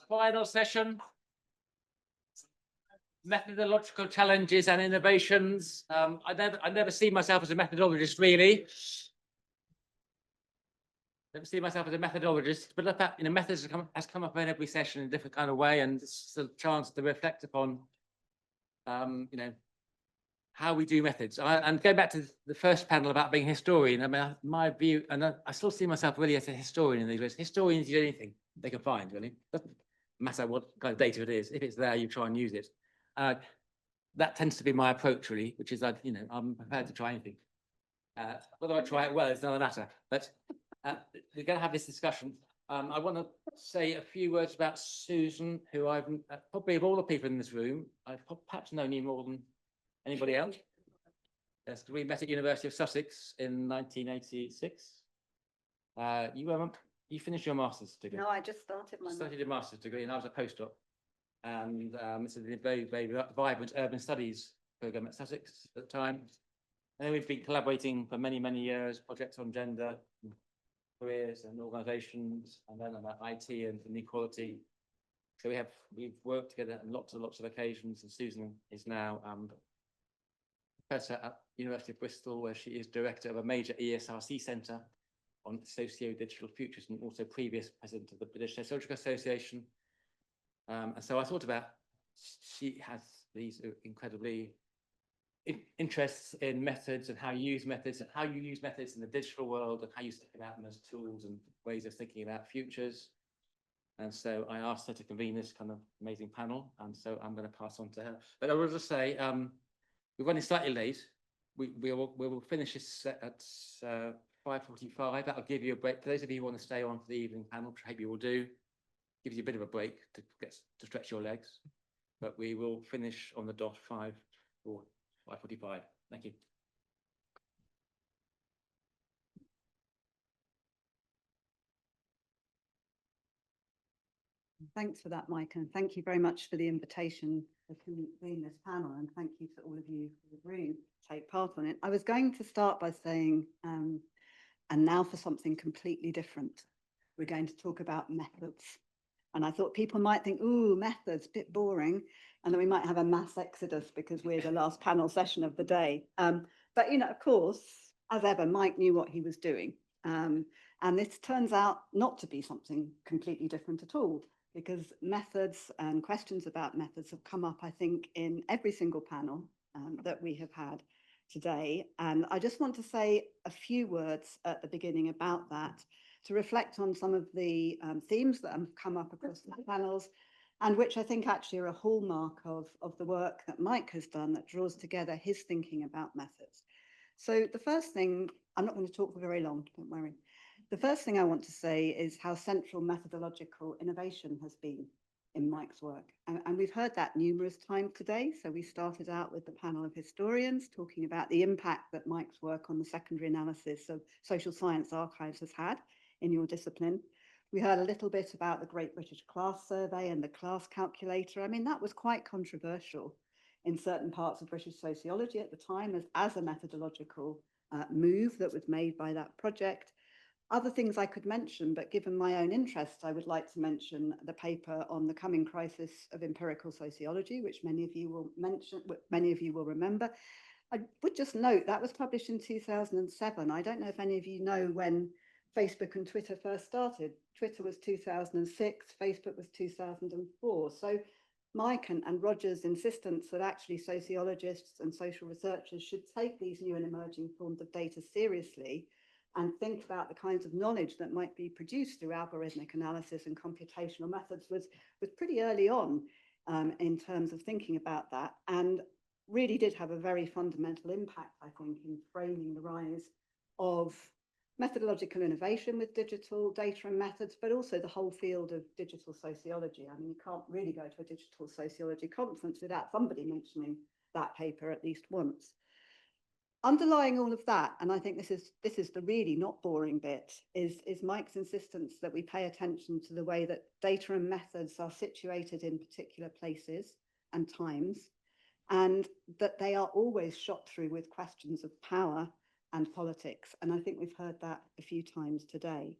Final session. Methodological challenges and innovations. I never see myself as a methodologist, really. Never see myself as a methodologist, but the fact, methods has come up in every session in a different kind of way, and it's a chance to reflect upon, how we do methods. And going back to the first panel about being a historian, I mean, my view, and I still see myself really as a historian in these ways. Historians use anything they can find, really. Doesn't matter what kind of data it is. If it's there, you try and use it. That tends to be my approach, really, which is that, I'm prepared to try anything. Whether I try it well is another matter. But we're going to have this discussion. I want to say a few words about Susan, who I've probably of all the people in this room, I've perhaps known you more than anybody else. Yes, we met at University of Sussex in 1986. You finished your master's degree? No, I just started my. Started your master's degree, and I was a postdoc. And this is a very, very vibrant urban studies program at Sussex at the time. And we've been collaborating for many, many years, projects on gender, careers and organisations, and then about IT and inequality. So we've worked together on lots and lots of occasions, and Susan is now professor at University of Bristol, where she is director of a major ESRC centre on socio-digital futures, and also previous president of the British Sociological Association. And so I thought about, she has these incredibly interests in methods and how you use methods in the digital world, and how you think about them as tools and ways of thinking about futures. And so I asked her to convene this kind of amazing panel, and so I'm going to pass on to her. But I will just say, we're running slightly late. We will finish this at 5:45. That'll give you a break. For those of you who want to stay on for the evening panel, which I hope you will do, gives you a bit of a break to stretch your legs. But we will finish on the dot 5:45. Thank you. Thanks for that, Mike, and thank you very much for the invitation to convene this panel, and thank you to all of you for the room to take part on it. I was going to start by saying, and now for something completely different. We're going to talk about methods. And I thought people might think, ooh, methods, a bit boring, and then we might have a mass exodus because we're the last panel session of the day. But, of course, as ever, Mike knew what he was doing. And this turns out not to be something completely different at all, because methods and questions about methods have come up, I think, in every single panel that we have had today. And I just want to say a few words at the beginning about that, to reflect on some of the themes that have come up across the panels, and which I think actually are a hallmark of the work that Mike has done that draws together his thinking about methods. So the first thing, I'm not going to talk for very long, don't worry. The first thing I want to say is how central methodological innovation has been in Mike's work. And we've heard that numerous times today. So we started out with the panel of historians talking about the impact that Mike's work on the secondary analysis of social science archives has had in your discipline. We heard a little bit about the Great British Class Survey and the class calculator. I mean, that was quite controversial in certain parts of British sociology at the time as a methodological move that was made by that project. Other things I could mention, but given my own interests, I would like to mention the paper on the coming crisis of empirical sociology, which many of you will remember. I would just note that was published in 2007. I don't know if any of you know when Facebook and Twitter first started. Twitter was 2006, Facebook was 2004. So Mike and Roger's insistence that actually sociologists and social researchers should take these new and emerging forms of data seriously and think about the kinds of knowledge that might be produced through algorithmic analysis and computational methods was pretty early on in terms of thinking about that, and really did have a very fundamental impact, I think, in framing the rise of methodological innovation with digital data and methods, but also the whole field of digital sociology. I mean, you can't really go to a digital sociology conference without somebody mentioning that paper at least once. Underlying all of that, and I think this is the really not boring bit, is Mike's insistence that we pay attention to the way that data and methods are situated in particular places and times, and that they are always shot through with questions of power and politics. And I think we've heard that a few times today.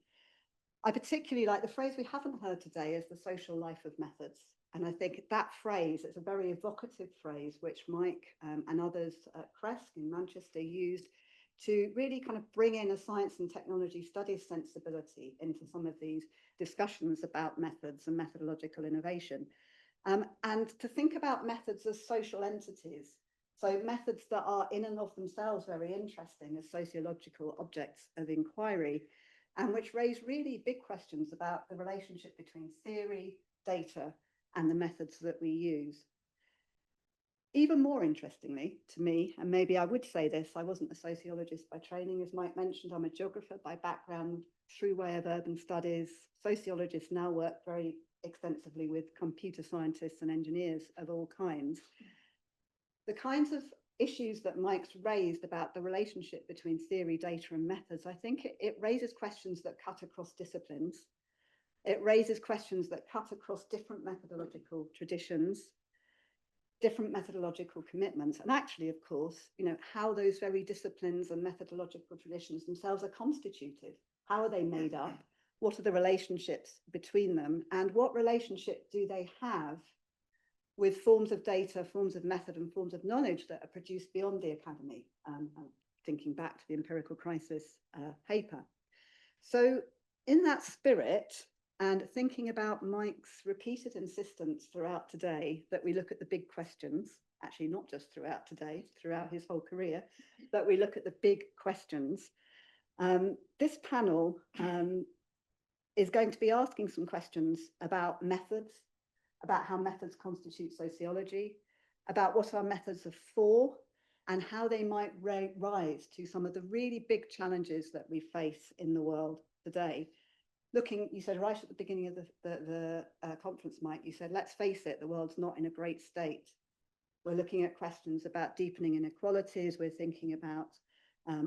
I particularly like the phrase we haven't heard today is the social life of methods. And I think that phrase, it's a very evocative phrase, which Mike and others at Cresk in Manchester used to really kind of bring in a science and technology studies sensibility into some of these discussions about methods and methodological innovation. And to think about methods as social entities. So methods that are in and of themselves very interesting as sociological objects of inquiry, and which raise really big questions about the relationship between theory, data, and the methods that we use. Even more interestingly to me, and maybe I would say this, I wasn't a sociologist by training, as Mike mentioned, I'm a geographer by background through way of urban studies. Sociologists now work very extensively with computer scientists and engineers of all kinds. The kinds of issues that Mike's raised about the relationship between theory, data, and methods, I think it raises questions that cut across disciplines. It raises questions that cut across different methodological traditions, different methodological commitments, and actually, of course, how those very disciplines and methodological traditions themselves are constituted. How are they made up? What are the relationships between them? And what relationship do they have with forms of data, forms of method, and forms of knowledge that are produced beyond the academy? Thinking back to the empirical crisis paper. So in that spirit, and thinking about Mike's repeated insistence throughout today that we look at the big questions, actually not just throughout today, throughout his whole career, that we look at the big questions, this panel is going to be asking some questions about methods, about how methods constitute sociology, about what our methods are for, and how they might rise to some of the really big challenges that we face in the world today. Looking, you said right at the beginning of the conference, Mike, you said, let's face it, the world's not in a great state. We're looking at questions about deepening inequalities. We're thinking about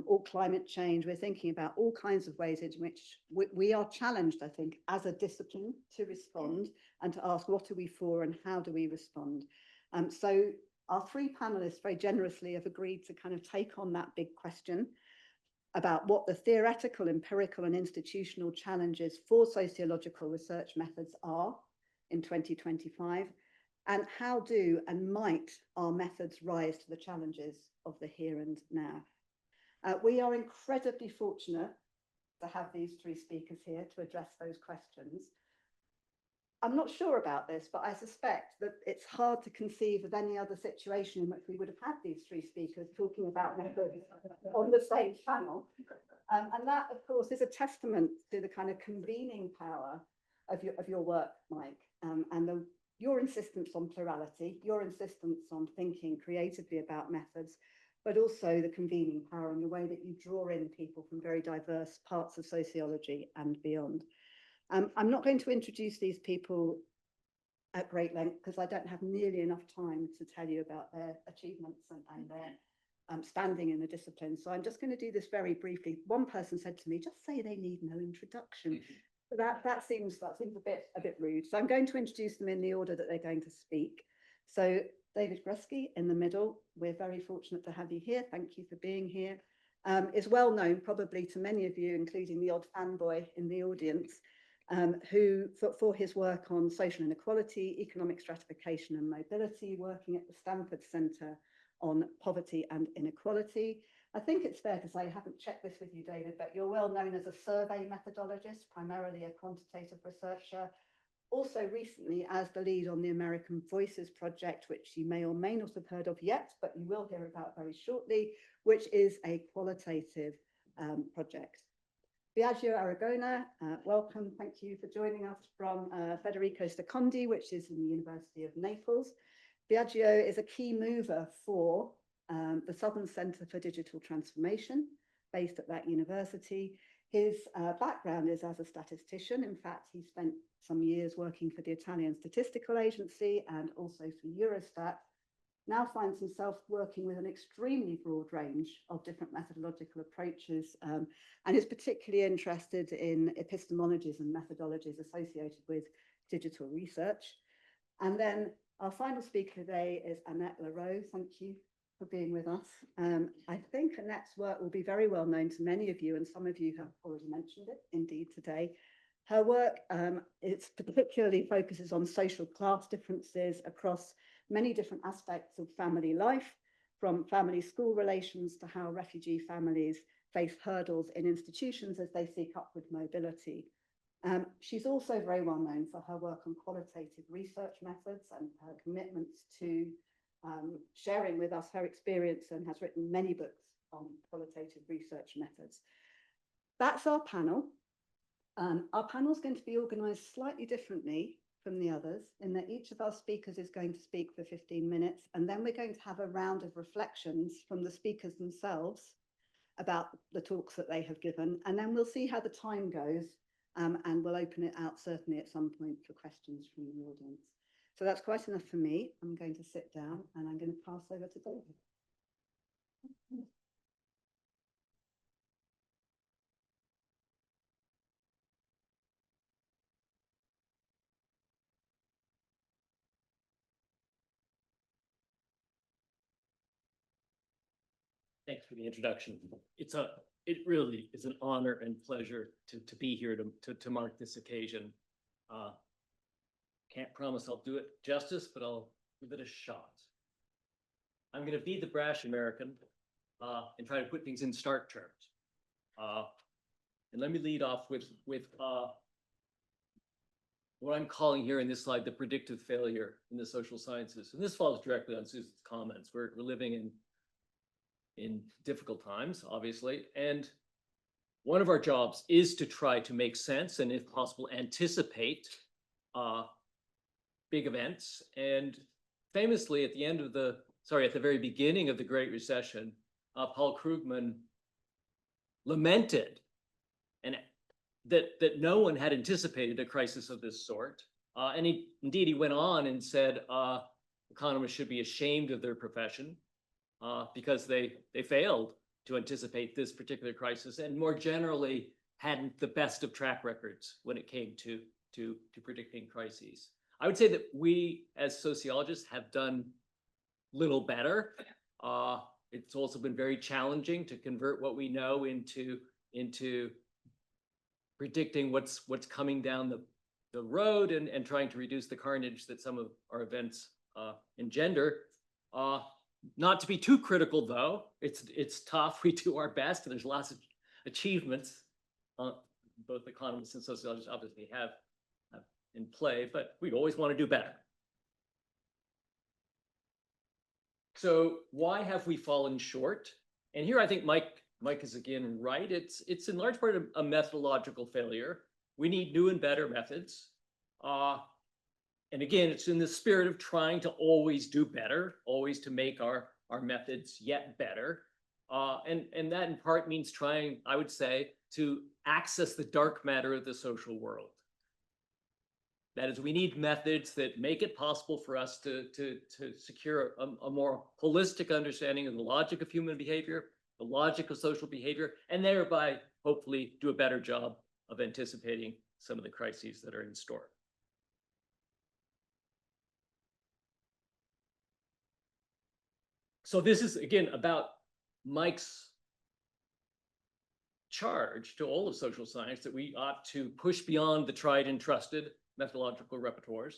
all climate change. We're thinking about all kinds of ways in which we are challenged, I think, as a discipline to respond and to ask what are we for and how do we respond. So our three panelists very generously have agreed to kind of take on that big question about what the theoretical, empirical, and institutional challenges for sociological research methods are in 2025, and how do and might our methods rise to the challenges of the here and now. We are incredibly fortunate to have these three speakers here to address those questions. I'm not sure about this, but I suspect that it's hard to conceive of any other situation in which we would have had these three speakers talking about methods on the same panel. And that, of course, is a testament to the kind of convening power of your work, Mike, and your insistence on plurality, your insistence on thinking creatively about methods, but also the convening power and the way that you draw in people from very diverse parts of sociology and beyond. I'm not going to introduce these people at great length because I don't have nearly enough time to tell you about their achievements and their standing in the discipline. So I'm just going to do this very briefly. One person said to me, just say they need no introduction. So that seems a bit rude. So I'm going to introduce them in the order that they're going to speak. So David Gresky in the middle, we're very fortunate to have you here. Thank you for being here. Is well known probably to many of you, including the odd fanboy in the audience, who for his work on social inequality, economic stratification and mobility, working at the Stanford Center on poverty and inequality. I think it's fair to say, I haven't checked this with you, David, but you're well known as a survey methodologist, primarily a quantitative researcher, also recently as the lead on the American Voices project, which you may or may not have heard of yet, but you will hear about very shortly, which is a qualitative project. Biagio Aragona, welcome. Thank you for joining us from Federico Secondi, which is in the University of Naples. Biagio is a key mover for the Southern Center for Digital Transformation, based at that university. His background is as a statistician. In fact, he spent some years working for the Italian Statistical Agency and also for Eurostat. Now finds himself working with an extremely broad range of different methodological approaches and is particularly interested in epistemologies and methodologies associated with digital research. And then our final speaker today is Annette Leroux. Thank you for being with us. I think Annette's work will be very well known to many of you, and some of you have already mentioned it indeed today. Her work it's particularly focuses on social class differences across many different aspects of family life, from family-school relations to how refugee families face hurdles in institutions as they seek upward mobility. She's also very well known for her work on qualitative research methods and her commitments to sharing with us her experience, and has written many books on qualitative research methods. That's our panel. Our panel is going to be organised slightly differently from the others, in that each of our speakers is going to speak for 15 minutes, and then we're going to have a round of reflections from the speakers themselves about the talks that they have given, and then we'll see how the time goes, and we'll open it out certainly at some point for questions from the audience. So that's quite enough for me. I'm going to sit down and I'm going to pass over to David. Thanks for the introduction. It really is an honor and pleasure to be here to mark this occasion. Can't promise I'll do it justice, but I'll give it a shot. I'm going to be the brash American and try to put things in stark terms. And let me lead off with what I'm calling here in this slide the predictive failure in the social sciences. And this follows directly on Susan's comments. We're living in difficult times, obviously, and one of our jobs is to try to make sense and, if possible, anticipate big events. And famously, at the very beginning of the Great Recession, Paul Krugman lamented that no one had anticipated a crisis of this sort. And indeed, he went on and said economists should be ashamed of their profession because they failed to anticipate this particular crisis, and more generally hadn't the best of track records when it came to predicting crises. I would say that we as sociologists have done little better. It's also been very challenging to convert what we know into predicting what's coming down the road and trying to reduce the carnage that some of our events engender. Not to be too critical, though. It's tough. We do our best, and there's lots of achievements both economists and sociologists obviously have in play, but we always want to do better. So why have we fallen short? And here I think Mike is again right. It's in large part a methodological failure. We need new and better methods. And again, it's in the spirit of trying to always do better, always to make our methods yet better. And that in part means trying, I would say, to access the dark matter of the social world. That is, we need methods that make it possible for us to secure a more holistic understanding of the logic of human behavior, the logic of social behavior, and thereby hopefully do a better job of anticipating some of the crises that are in store. So this is, again, about Mike's charge to all of social science that we ought to push beyond the tried and trusted methodological repertoires,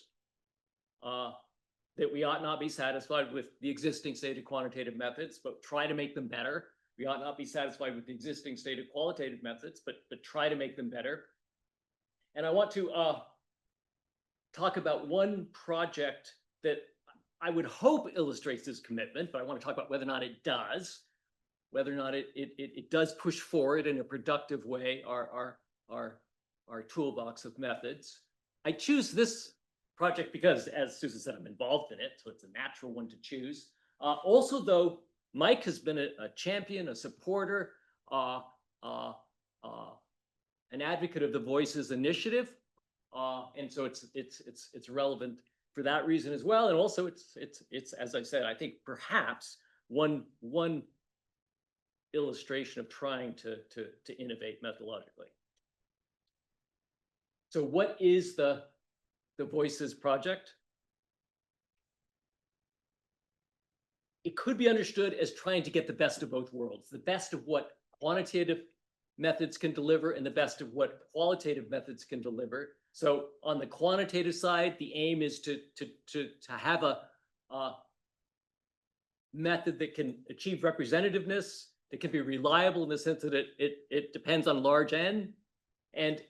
that we ought not be satisfied with the existing state of quantitative methods, but try to make them better. We ought not be satisfied with the existing state of qualitative methods, but try to make them better. And I want to talk about one project that I would hope illustrates this commitment, but I want to talk about whether or not it does, whether or not it does push forward in a productive way our toolbox of methods. I choose this project because, as Susan said, I'm involved in it, so it's a natural one to choose. Also, though, Mike has been a champion, a supporter, an advocate of the Voices Initiative, and so it's relevant for that reason as well. And also, it's as I said, I think perhaps one illustration of trying to innovate methodologically. So what is the Voices Project? It could be understood as trying to get the best of both worlds, the best of what quantitative methods can deliver and the best of what qualitative methods can deliver. So on the quantitative side, the aim is to have a method that can achieve representativeness, that can be reliable in the sense that it depends on large N, and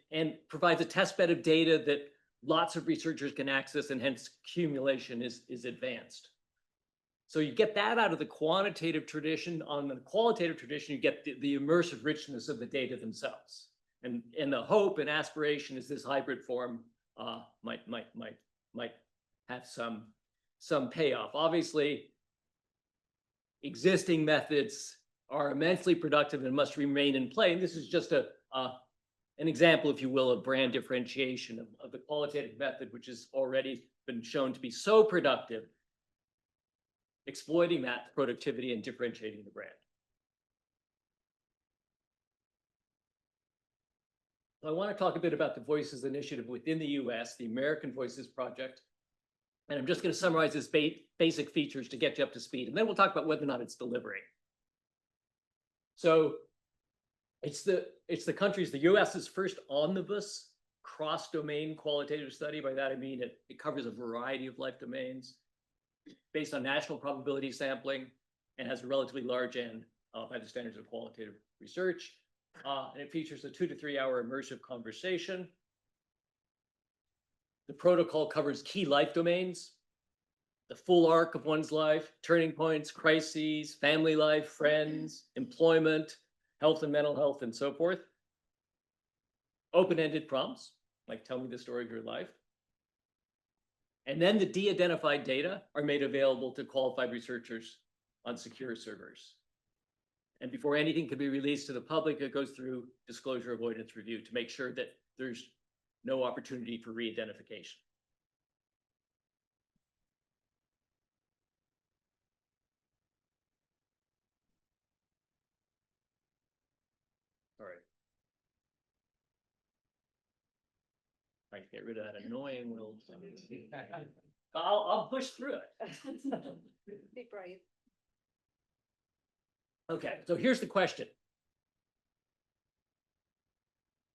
provides a test bed of data that lots of researchers can access, and hence accumulation is advanced. So you get that out of the quantitative tradition. On the qualitative tradition, you get the immersive richness of the data themselves. And the hope and aspiration is this hybrid form might have some payoff. Obviously, existing methods are immensely productive and must remain in play. And this is just an example, if you will, of brand differentiation of the qualitative method, which has already been shown to be so productive, exploiting that productivity and differentiating the brand. I want to talk a bit about the Voices Initiative within the US, the American Voices Project. And I'm just going to summarize its basic features to get you up to speed. And then we'll talk about whether or not it's delivering. So it's the country's, the US's first omnibus cross-domain qualitative study. By that, I mean it covers a variety of life domains based on national probability sampling and has a relatively large N by the standards of qualitative research. And it features a 2 to 3 hour immersive conversation. The protocol covers key life domains, the full arc of one's life, turning points, crises, family life, friends, employment, health and mental health, and so forth. Open-ended prompts, like tell me the story of your life. And then the de-identified data are made available to qualified researchers on secure servers. And before anything can be released to the public, it goes through disclosure avoidance review to make sure that there's no opportunity for re-identification. All right. I can get rid of that annoying little. I'll push through it. Be brave. Okay, so here's the question.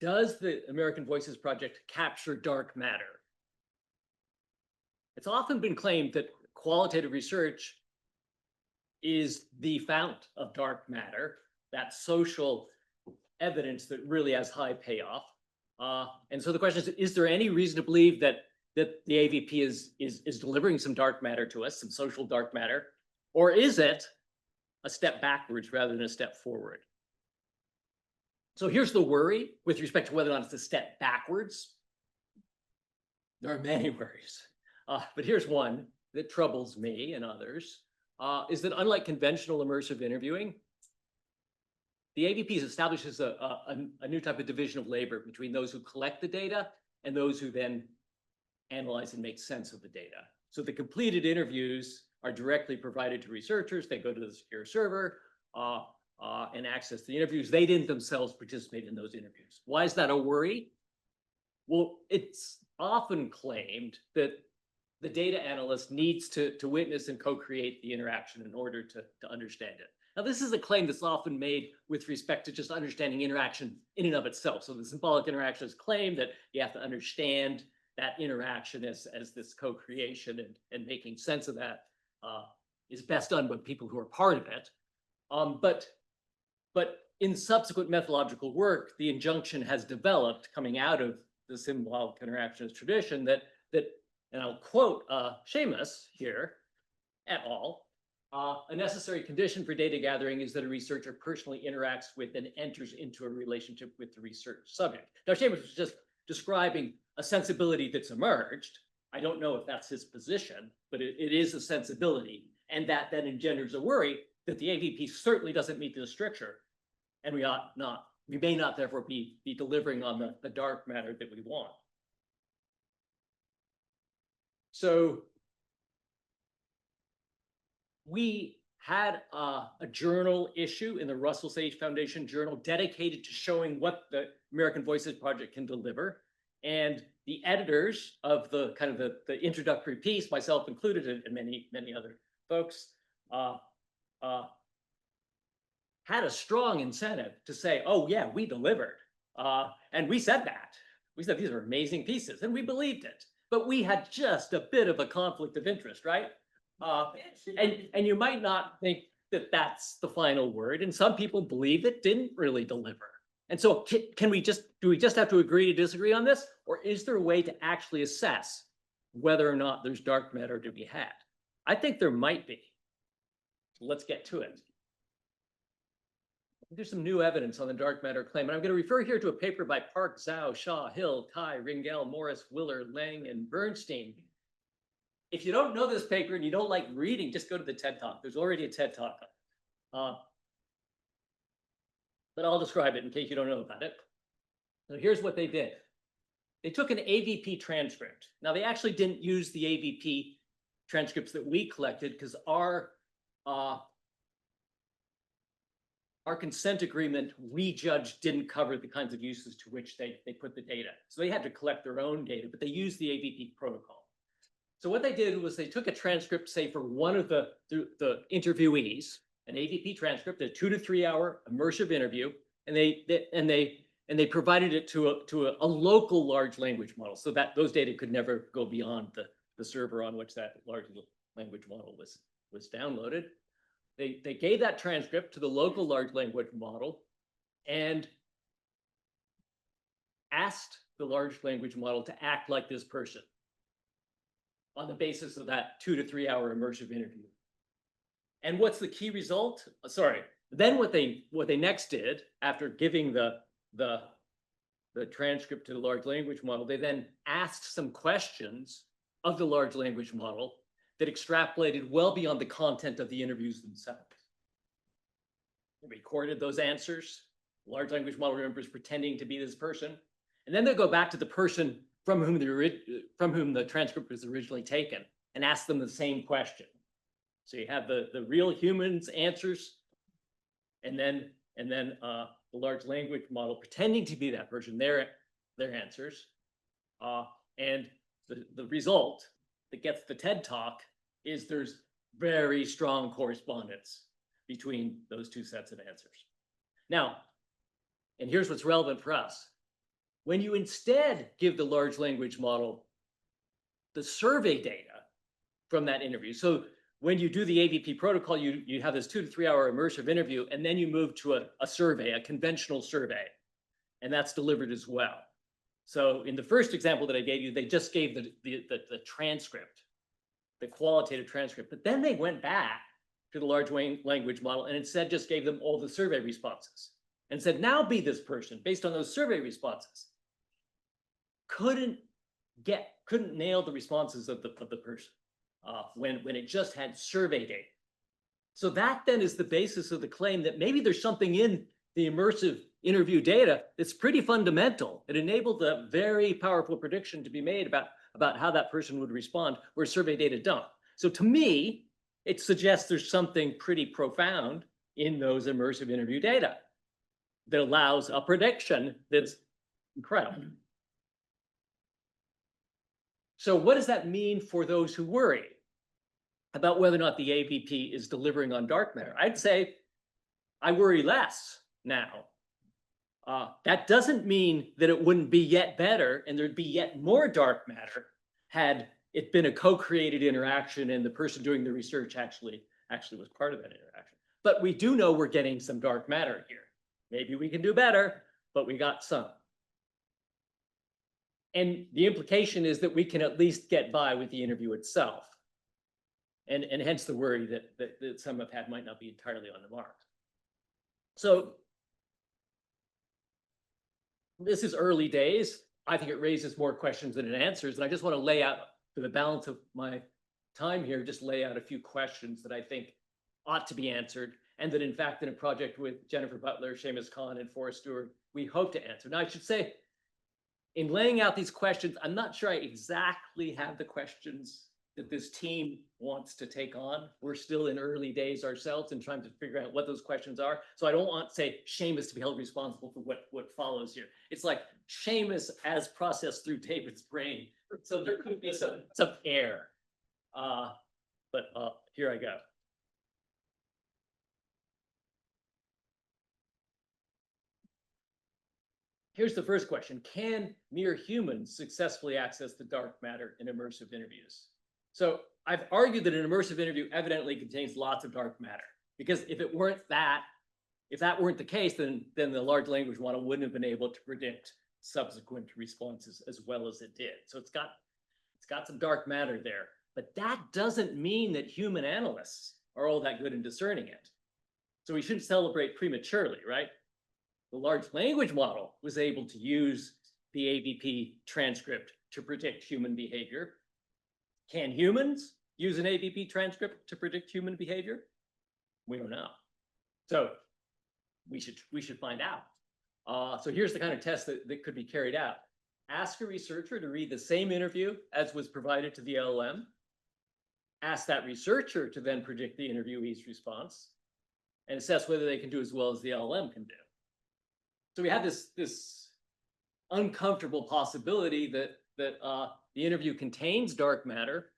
Does the American Voices Project capture dark matter? It's often been claimed that qualitative research is the fount of dark matter, that social evidence that really has high payoff. And so the question is there any reason to believe that the AVP is delivering some dark matter to us, some social dark matter, or is it a step backwards rather than a step forward? So here's the worry with respect to whether or not it's a step backwards. There are many worries, but here's one that troubles me and others, is that unlike conventional immersive interviewing, the AVPs establishes a new type of division of labor between those who collect the data and those who then analyze and make sense of the data. So the completed interviews are directly provided to researchers. They go to the secure server and access the interviews. They didn't themselves participate in those interviews. Why is that a worry? Well, it's often claimed that the data analyst needs to witness and co-create the interaction in order to understand it. Now, this is a claim that's often made with respect to just understanding interaction in and of itself. So the symbolic interaction is claimed that you have to understand that interaction as this co-creation and making sense of that is best done by people who are part of it. But in subsequent methodological work, the injunction has developed coming out of the symbolic interactionist tradition that, and I'll quote Seamus here et al., a necessary condition for data gathering is that a researcher personally interacts with and enters into a relationship with the research subject. Now, Seamus was just describing a sensibility that's emerged. I don't know if that's his position, but it is a sensibility. And that then engenders a worry that the AVP certainly doesn't meet this stricture. And we may not therefore be delivering on the dark matter that we want. So we had a journal issue in the Russell Sage Foundation Journal dedicated to showing what the American Voices Project can deliver. And the editors of the kind of the introductory piece, myself included, and many other folks, had a strong incentive to say, oh yeah, we delivered. And we said that. We said these are amazing pieces and we believed it. But we had just a bit of a conflict of interest, right? And you might not think that that's the final word. And some people believe it didn't really deliver. And so do we just have to agree to disagree on this? Or is there a way to actually assess whether or not there's dark matter to be had? I think there might be. So let's get to it. There's some new evidence on the dark matter claim, and I'm going to refer here to a paper by Park, Zhao, Shaw, Hill, Tai, Ringel, Morris, Willer, Lang, and Bernstein. If you don't know this paper and you don't like reading, just go to the TED Talk. There's already a TED Talk. But I'll describe it in case you don't know about it. So here's what they did. They took an AVP transcript. Now, they actually didn't use the AVP transcripts that we collected because our consent agreement, we judged, didn't cover the kinds of uses to which they put the data. So they had to collect their own data, but they used the AVP protocol. So what they did was they took a transcript, say, for one of the interviewees, an AVP transcript, a 2 to 3 hour immersive interview, and they provided it to a local large language model, so that those data could never go beyond the server on which that large language model was downloaded. They gave that transcript to the local large language model and asked the large language model to act like this person on the basis of that 2 to 3 hour immersive interview. And what's the key result? Then what they next did after giving the transcript to the large language model, they then asked some questions of the large language model that extrapolated well beyond the content of the interviews themselves. They recorded those answers. The large language model remembers pretending to be this person. And then they go back to the person from whom the transcript was originally taken and ask them the same question. So you have the real humans' answers, and then the large language model pretending to be that person, their answers. And the result that gets the TED Talk is there's very strong correspondence between those two sets of answers. Now, and here's what's relevant for us. When you instead give the large language model the survey data from that interview, so when you do the AVP protocol, you have this 2 to 3 hour immersive interview, and then you move to a survey, a conventional survey, and that's delivered as well. So in the first example that I gave you, they just gave the transcript, the qualitative transcript, but then they went back to the large language model and instead just gave them all the survey responses and said, now be this person based on those survey responses. Couldn't nail the responses of the person when it just had survey data. So that then is the basis of the claim that maybe there's something in the immersive interview data that's pretty fundamental. It enabled a very powerful prediction to be made about how that person would respond, where survey data don't. So to me, it suggests there's something pretty profound in those immersive interview data that allows a prediction that's incredible. So what does that mean for those who worry about whether or not the AVP is delivering on dark matter? I'd say I worry less now. That doesn't mean that it wouldn't be yet better and there'd be yet more dark matter had it been a co-created interaction and the person doing the research actually was part of that interaction. But we do know we're getting some dark matter here. Maybe we can do better, but we got some. And the implication is that we can at least get by with the interview itself. And hence the worry that some have had might not be entirely on the mark. So this is early days. I think it raises more questions than it answers. And I just want to lay out, for the balance of my time here, just lay out a few questions that I think ought to be answered. And that in fact, in a project with Jennifer Butler, Seamus Khan, and Forrest Stewart, we hope to answer. Now, I should say, in laying out these questions, I'm not sure I exactly have the questions that this team wants to take on. We're still in early days ourselves and trying to figure out what those questions are. So I don't want to say Seamus to be held responsible for what follows here. It's like Seamus as processed through David's brain. So there could be some error. But here I go. Here's the first question. Can mere humans successfully access the dark matter in immersive interviews? So I've argued that an immersive interview evidently contains lots of dark matter, because if it weren't that, if that weren't the case, then the large language model wouldn't have been able to predict subsequent responses as well as it did. So it's got some dark matter there, but that doesn't mean that human analysts are all that good in discerning it. So we shouldn't celebrate prematurely, right? The large language model was able to use the AVP transcript to predict human behavior. Can humans use an AVP transcript to predict human behavior? We don't know. So we should find out. So here's the kind of test that could be carried out. Ask a researcher to read the same interview as was provided to the LLM. Ask that researcher to then predict the interviewee's response and assess whether they can do as well as the LLM can do. So we have this uncomfortable possibility that the interview contains dark matter.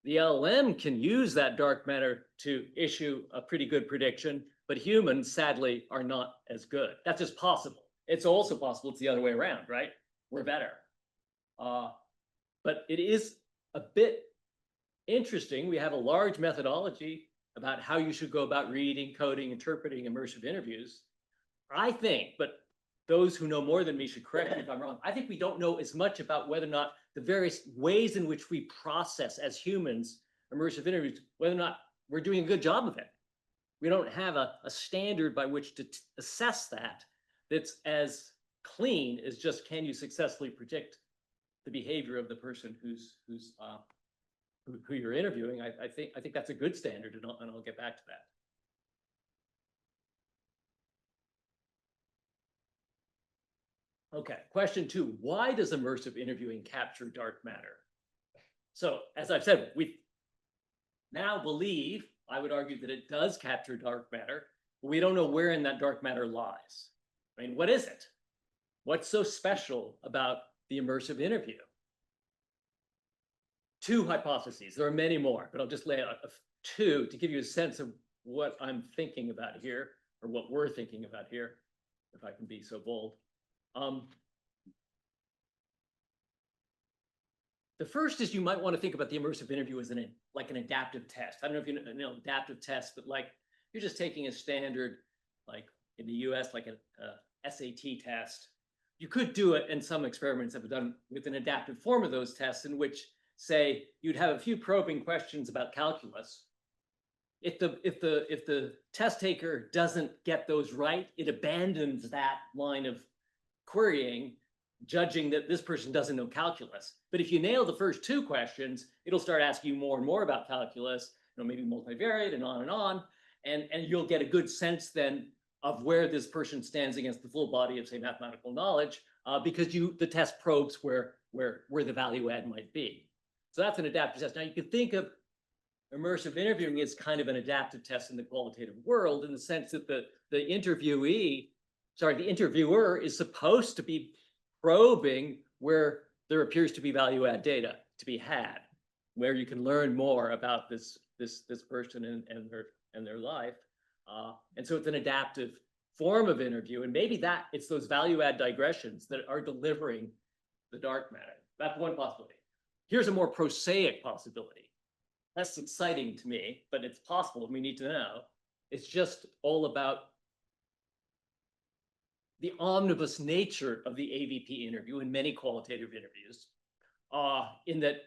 The LLM can use that dark matter to issue a pretty good prediction, but humans, sadly, are not as good. That's just possible. It's also possible it's the other way around, right? We're better. But it is a bit interesting. We have a large methodology about how you should go about reading, coding, interpreting immersive interviews. I think, but those who know more than me should correct me if I'm wrong, I think we don't know as much about whether or not the various ways in which we process as humans immersive interviews, whether or not we're doing a good job of it. We don't have a standard by which to assess that that's as clean as just, can you successfully predict the behavior of the person who you're interviewing. I think that's a good standard, and I'll get back to that. Okay, question 2, why does immersive interviewing capture dark matter? So as I've said, we now believe, I would argue, that it does capture dark matter, but we don't know where in that dark matter lies. I mean, what is it? What's so special about the immersive interview? 2 hypotheses. There are many more, but I'll just lay out 2 to give you a sense of what I'm thinking about here, or what we're thinking about here, if I can be so bold. The first is, you might want to think about the immersive interview as like an adaptive test. I don't know if you know adaptive test, but like you're just taking a standard, like in the US, like a SAT test. You could do it, and some experiments have done with an adaptive form of those tests, in which, say, you'd have a few probing questions about calculus. If the test taker doesn't get those right, it abandons that line of querying, judging that this person doesn't know calculus. But if you nail the first 2 questions, it'll start asking you more and more about calculus, maybe multivariate and on, and you'll get a good sense then of where this person stands against the full body of, say, mathematical knowledge, because the test probes where the value add might be. So that's an adaptive test. Now you can think of immersive interviewing as kind of an adaptive test in the qualitative world, in the sense that the interviewer is supposed to be probing where there appears to be value add data to be had, where you can learn more about this person and their life. And so it's an adaptive form of interview, and maybe that it's those value add digressions that are delivering the dark matter. That's one possibility. Here's a more prosaic possibility. That's exciting to me, but it's possible, and we need to know. It's just all about the omnibus nature of the AVP interview in many qualitative interviews, in that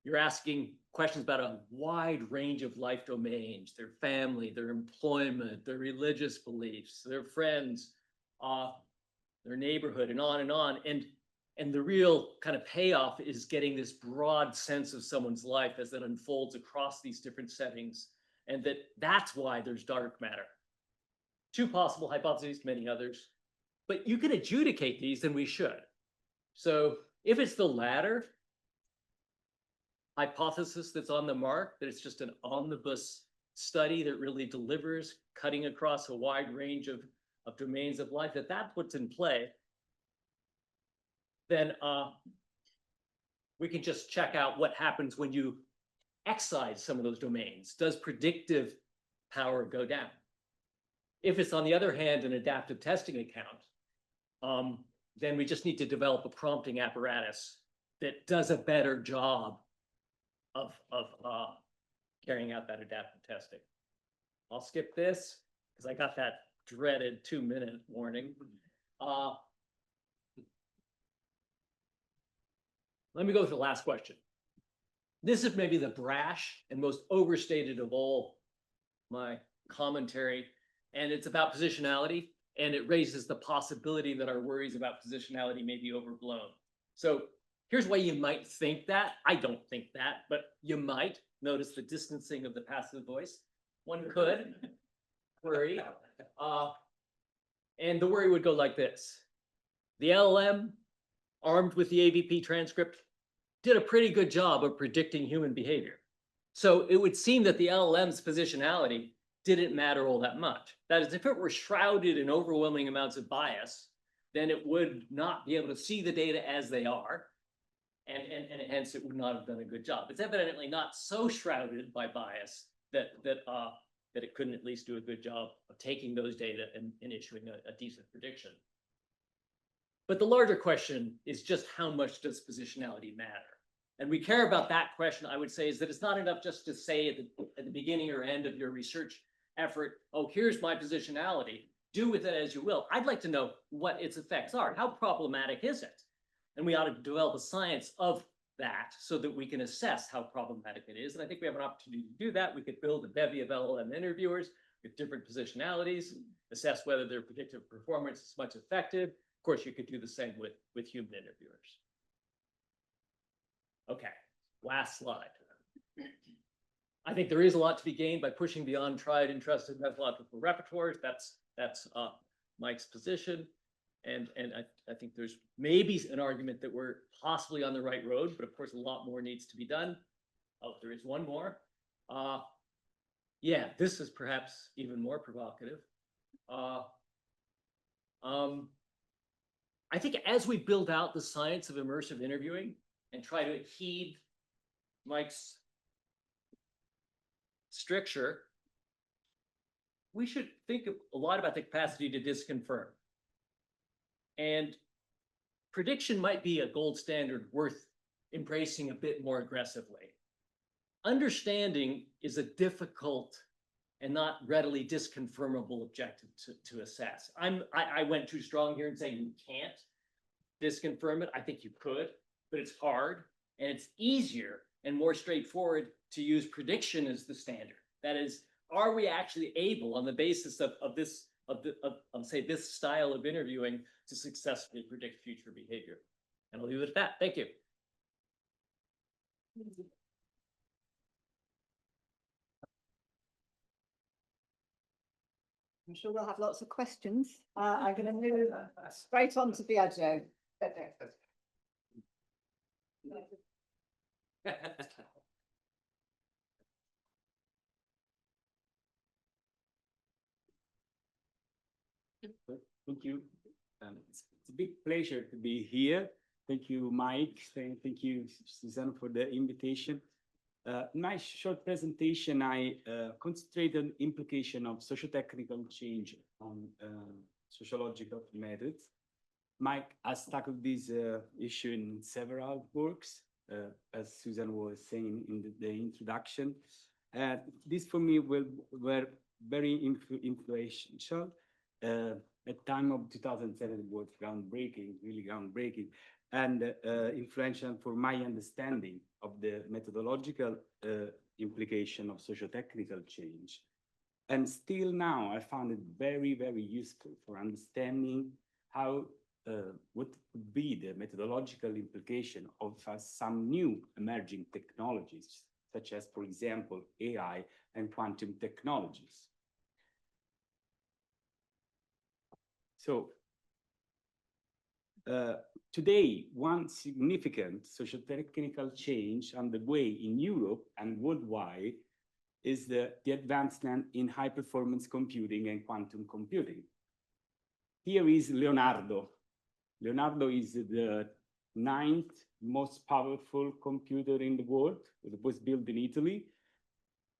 you're asking questions about a wide range of life domains, their family, their employment, their religious beliefs, their friends, their neighborhood, and on and on. And the real kind of payoff is getting this broad sense of someone's life as it unfolds across these different settings, and that's why there's dark matter. 2 possible hypotheses, many others, but you can adjudicate these, and we should. So if it's the latter hypothesis that's on the mark, that it's just an omnibus study that really delivers, cutting across a wide range of domains of life, that's what's in play, then we can just check out what happens when you excise some of those domains. Does predictive power go down? If it's, on the other hand, an adaptive testing account, then we just need to develop a prompting apparatus that does a better job of carrying out that adaptive testing. I'll skip this because I got that dreaded 2-minute warning. Let me go to the last question. This is maybe the brash and most overstated of all my commentary, and it's about positionality, and it raises the possibility that our worries about positionality may be overblown. So here's why you might think that. I don't think that, but you might notice the distancing of the passive voice. One could worry. And the worry would go like this. The LLM, armed with the AVP transcript, did a pretty good job of predicting human behavior. So it would seem that the LLM's positionality didn't matter all that much. That is, if it were shrouded in overwhelming amounts of bias, then it would not be able to see the data as they are, and hence it would not have done a good job. It's evidently not so shrouded by bias that it couldn't at least do a good job of taking those data and issuing a decent prediction. But the larger question is just how much does positionality matter? And we care about that question, I would say, is that it's not enough just to say at the beginning or end of your research effort, oh, here's my positionality, do with it as you will. I'd like to know what its effects are. How problematic is it? And we ought to develop a science of that so that we can assess how problematic it is. And I think we have an opportunity to do that. We could build a bevy of LLM interviewers with different positionalities, assess whether their predictive performance is much effective. Of course, you could do the same with human interviewers. Okay, last slide. I think there is a lot to be gained by pushing beyond tried and trusted methodological repertoires. That's Mike's position. And I think there's maybe an argument that we're possibly on the right road, but of course, a lot more needs to be done. Oh, there is one more. Yeah, this is perhaps even more provocative. I think as we build out the science of immersive interviewing and try to heed Mike's stricture, we should think a lot about the capacity to disconfirm. And prediction might be a gold standard worth embracing a bit more aggressively. Understanding is a difficult and not readily disconfirmable objective to assess. I went too strong here in saying you can't disconfirm it. I think you could, but it's hard, and it's easier and more straightforward to use prediction as the standard. That is, are we actually able, on the basis of say this style of interviewing, to successfully predict future behavior? And I'll leave it at that. Thank you. I'm sure we'll have lots of questions. I'm going to move straight on to Biagio. Thank you. It's a big pleasure to be here. Thank you, Mike. Thank you, Suzanne, for the invitation. In my short presentation, I concentrate on implication of socio-technical change on sociological methods. Mike has tackled this issue in several works, as Susan was saying in the introduction. This for me were very influential. At time of 2007 was groundbreaking, really groundbreaking, and influential for my understanding of the methodological implication of socio-technical change. And still now, I found it very, very useful for understanding how what would be the methodological implication of some new emerging technologies, such as, for example, AI and quantum technologies. So today, one significant socio-technical change underway in Europe and worldwide is the advancement in high-performance computing and quantum computing. Here is Leonardo. Leonardo is the 9th most powerful computer in the world. It was built in Italy.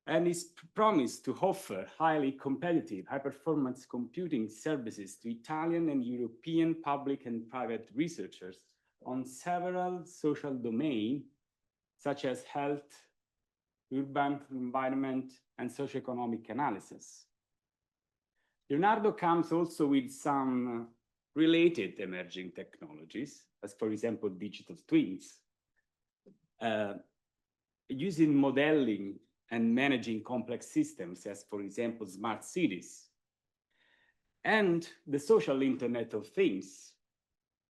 and is promised to offer highly competitive, high-performance computing services to Italian and European public and private researchers on several social domains, such as health, urban environment, and socioeconomic analysis. Leonardo comes also with some related emerging technologies, as for example, digital twins, using modeling and managing complex systems, as for example, smart cities, and the social Internet of Things,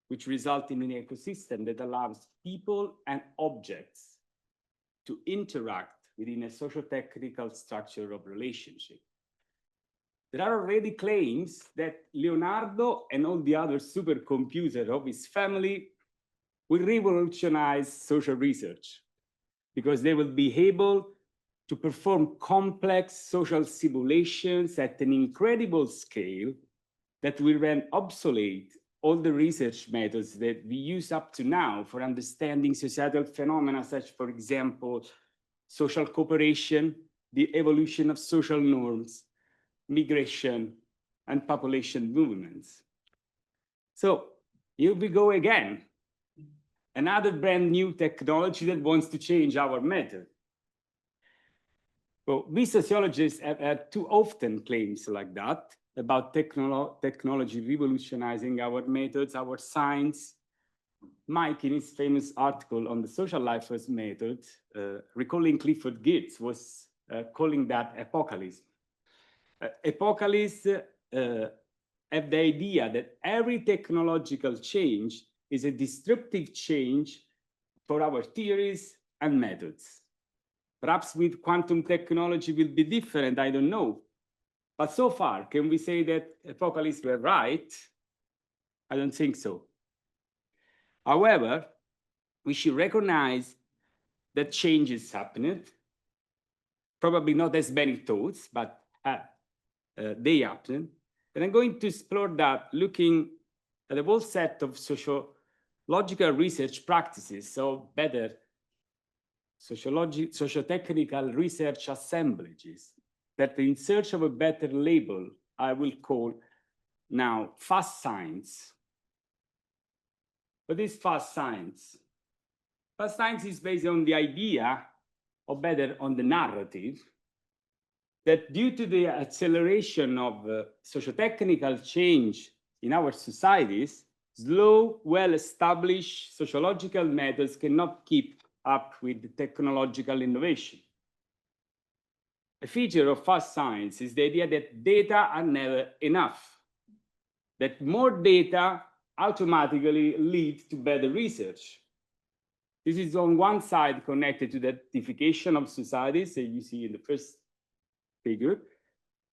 which result in an ecosystem that allows people and objects to interact within a socio-technical structure of relationship. There are already claims that Leonardo and all the other supercomputers of his family will revolutionize social research because they will be able to perform complex social simulations at an incredible scale that will render obsolete all the research methods that we use up to now for understanding societal phenomena, such, for example, social cooperation, the evolution of social norms, migration, and population movements. So here we go again. Another brand new technology that wants to change our method. Well, we sociologists have had too often claims like that about technology revolutionizing our methods, our science. Mike, in his famous article on the social lifers method, recalling Clifford Geertz, was calling that apocalypse. Apocalypse have the idea that every technological change is a disruptive change for our theories and methods. Perhaps with quantum technology will be different, I don't know. But so far, can we say that apocalypse were right? I don't think so. However, we should recognize that change is happening. Probably not as many thoughts, but they happen. And I'm going to explore that looking at a whole set of sociological research practices, so better socio-technical research assemblages that in search of a better label, I will call now fast science. What is fast science? Fast science is based on the idea, or better on the narrative, that due to the acceleration of socio-technical change in our societies, slow, well-established sociological methods cannot keep up with the technological innovation. A feature of fast science is the idea that data are never enough, that more data automatically lead to better research. This is on one side connected to the datification of societies, that you see in the first figure,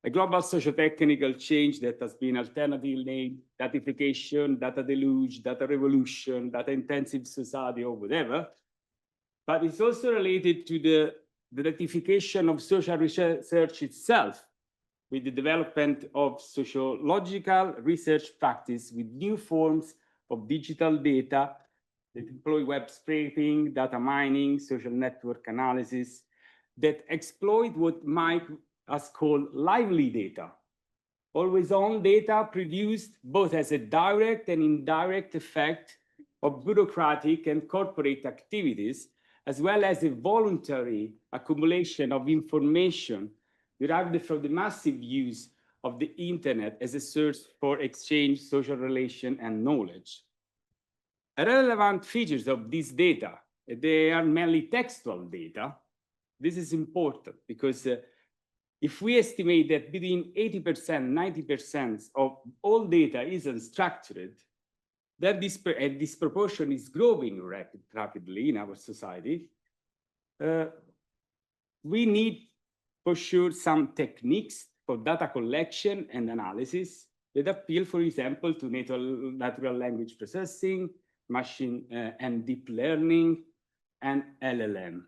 a global socio-technical change that has been alternatively named datification, data deluge, data revolution, data-intensive society, or whatever. But it's also related to the datification of social research itself, with the development of sociological research practice with new forms of digital data that employ web scraping, data mining, social network analysis, that exploit what Mike has called lively data, always-on data produced both as a direct and indirect effect of bureaucratic and corporate activities, as well as a voluntary accumulation of information derived from the massive use of the internet as a source for exchange, social relation, and knowledge. Relevant features of this data, they are mainly textual data. This is important because if we estimate that between 80%, 90% of all data is unstructured, that this proportion is growing rapidly in our society. We need, for sure, some techniques for data collection and analysis that appeal, for example, to natural language processing, machine and deep learning, and LLM.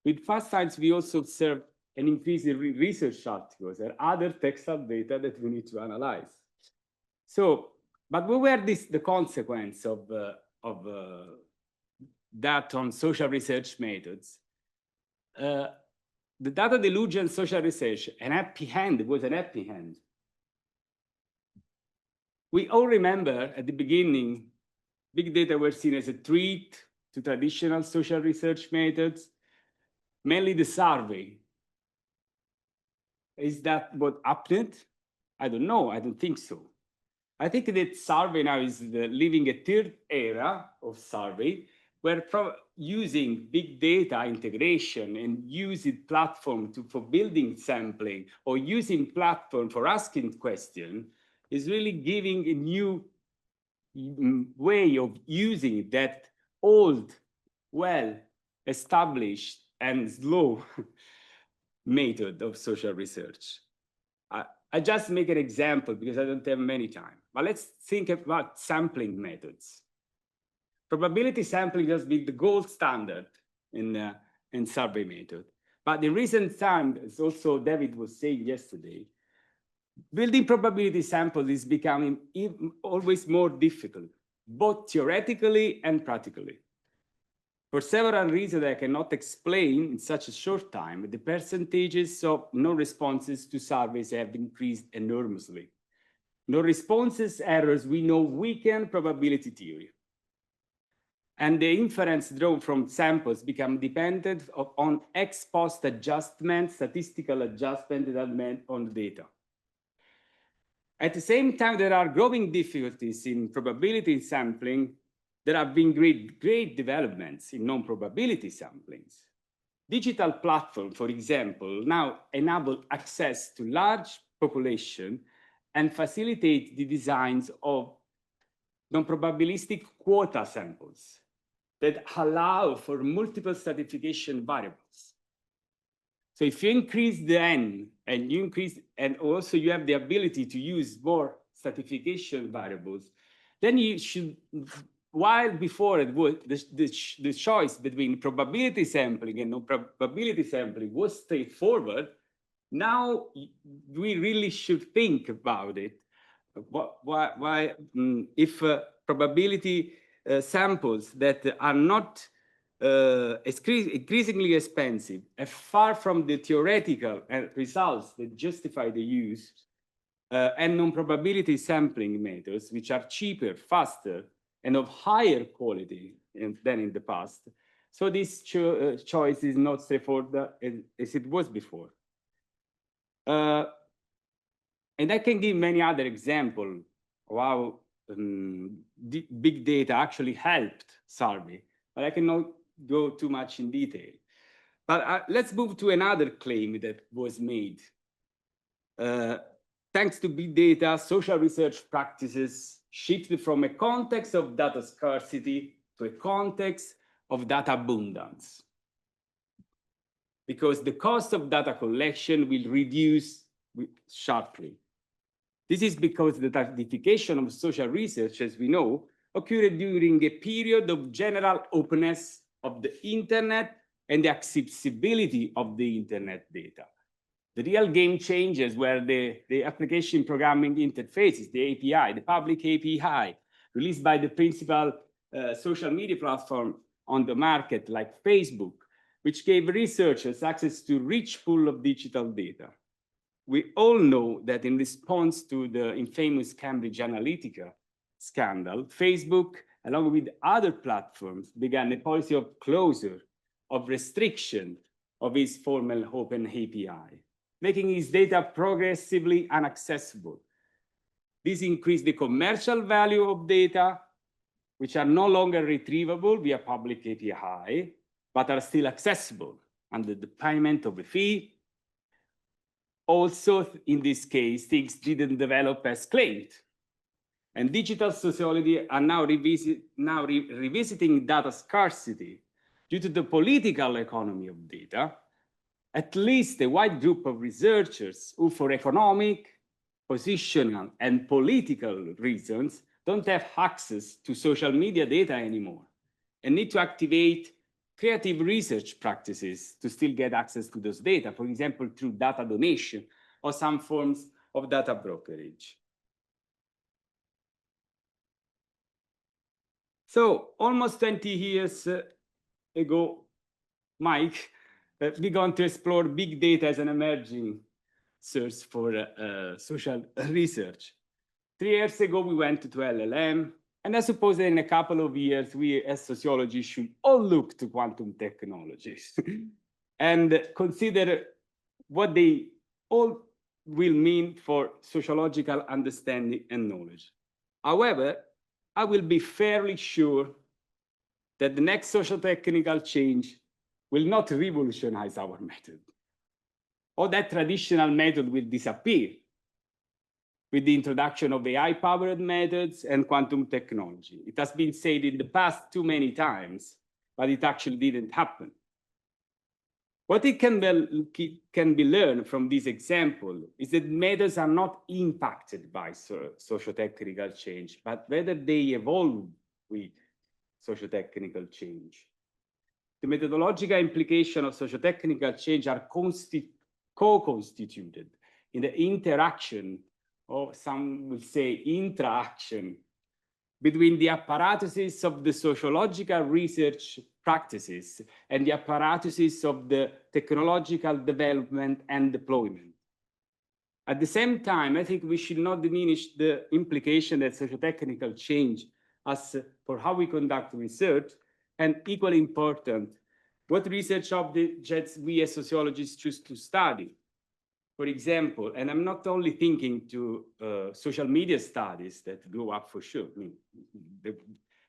With fast science, we also observe an increase in research articles and other textual data that we need to analyze. So, but what were the consequence of that on social research methods. The data delusion social research, an happy hand, was an happy hand. We all remember at the beginning, big data were seen as a threat to traditional social research methods, mainly the survey. Is that what happened? I don't know, I don't think so. I think that survey now is living a third era of survey, where using big data integration and using platform for building sampling or using platform for asking questions is really giving a new way of using that old, well-established and slow method of social research. I just make an example because I don't have many time, but let's think about sampling methods. Probability sampling has been the gold standard in survey method. But in recent times, as also David was saying yesterday, building probability samples is becoming always more difficult, both theoretically and practically. For several reasons I cannot explain in such a short time, the percentages of no responses to surveys have increased enormously. No responses errors we know weaken probability theory. And the inference drawn from samples become dependent on ex post adjustment, statistical adjustment that are meant on the data. At the same time, there are growing difficulties in probability sampling. There have been great developments in non-probability samplings. Digital platforms, for example, now enable access to large population and facilitate the designs of non-probabilistic quota samples that allow for multiple stratification variables. So if you increase the N and you increase, and also you have the ability to use more stratification variables, then you should, while before it was the choice between probability sampling and non-probability sampling was straightforward, now we really should think about it. If probability samples that are not increasingly expensive and far from the theoretical results that justify the use, and non-probability sampling methods, which are cheaper, faster, and of higher quality than in the past. So this choice is not straightforward as it was before. And I can give many other examples of how big data actually helped survey, but I cannot go too much in detail. But let's move to another claim that was made. Thanks to big data, social research practices shifted from a context of data scarcity to a context of data abundance. Because the cost of data collection will reduce sharply. This is because the targetification of social research, as we know, occurred during a period of general openness of the internet and the accessibility of the internet data. The real game changers were the application programming interfaces, the API, the public API, released by the principal social media platform on the market like Facebook, which gave researchers access to rich pool of digital data. We all know that in response to the infamous Cambridge Analytica scandal, Facebook, along with other platforms, began a policy of closure, of restriction of its formal open API, making its data progressively inaccessible. This increased the commercial value of data, which are no longer retrievable via public API, but are still accessible under the payment of a fee. Also, in this case, things didn't develop as claimed. And digital sociology are now revisiting data scarcity due to the political economy of data. At least a wide group of researchers who, for economic, positional, and political reasons, don't have access to social media data anymore and need to activate creative research practices to still get access to those data, for example, through data donation or some forms of data brokerage. So almost 20 years ago, Mike, began to explore big data as an emerging source for social research. 3 years ago, we went to LLM, and I suppose that in a couple of years, we as sociology should all look to quantum technologies and consider what they all will mean for sociological understanding and knowledge. However, I will be fairly sure that the next social technical change will not revolutionize our method, or that traditional method will disappear with the introduction of AI-powered methods and quantum technology. It has been said in the past too many times, but it actually didn't happen. What it can be learned from this example is that methods are not impacted by socio-technical change, but whether they evolve with socio-technical change. The methodological implications of socio-technical change are co-constituted in the interaction, or some will say interaction, between the apparatuses of the sociological research practices and the apparatuses of the technological development and deployment. At the same time, I think we should not diminish the implication that socio-technical change has for how we conduct research, and equally important, what research objects we as sociologists choose to study. For example, and I'm not only thinking to social media studies that grew up for sure,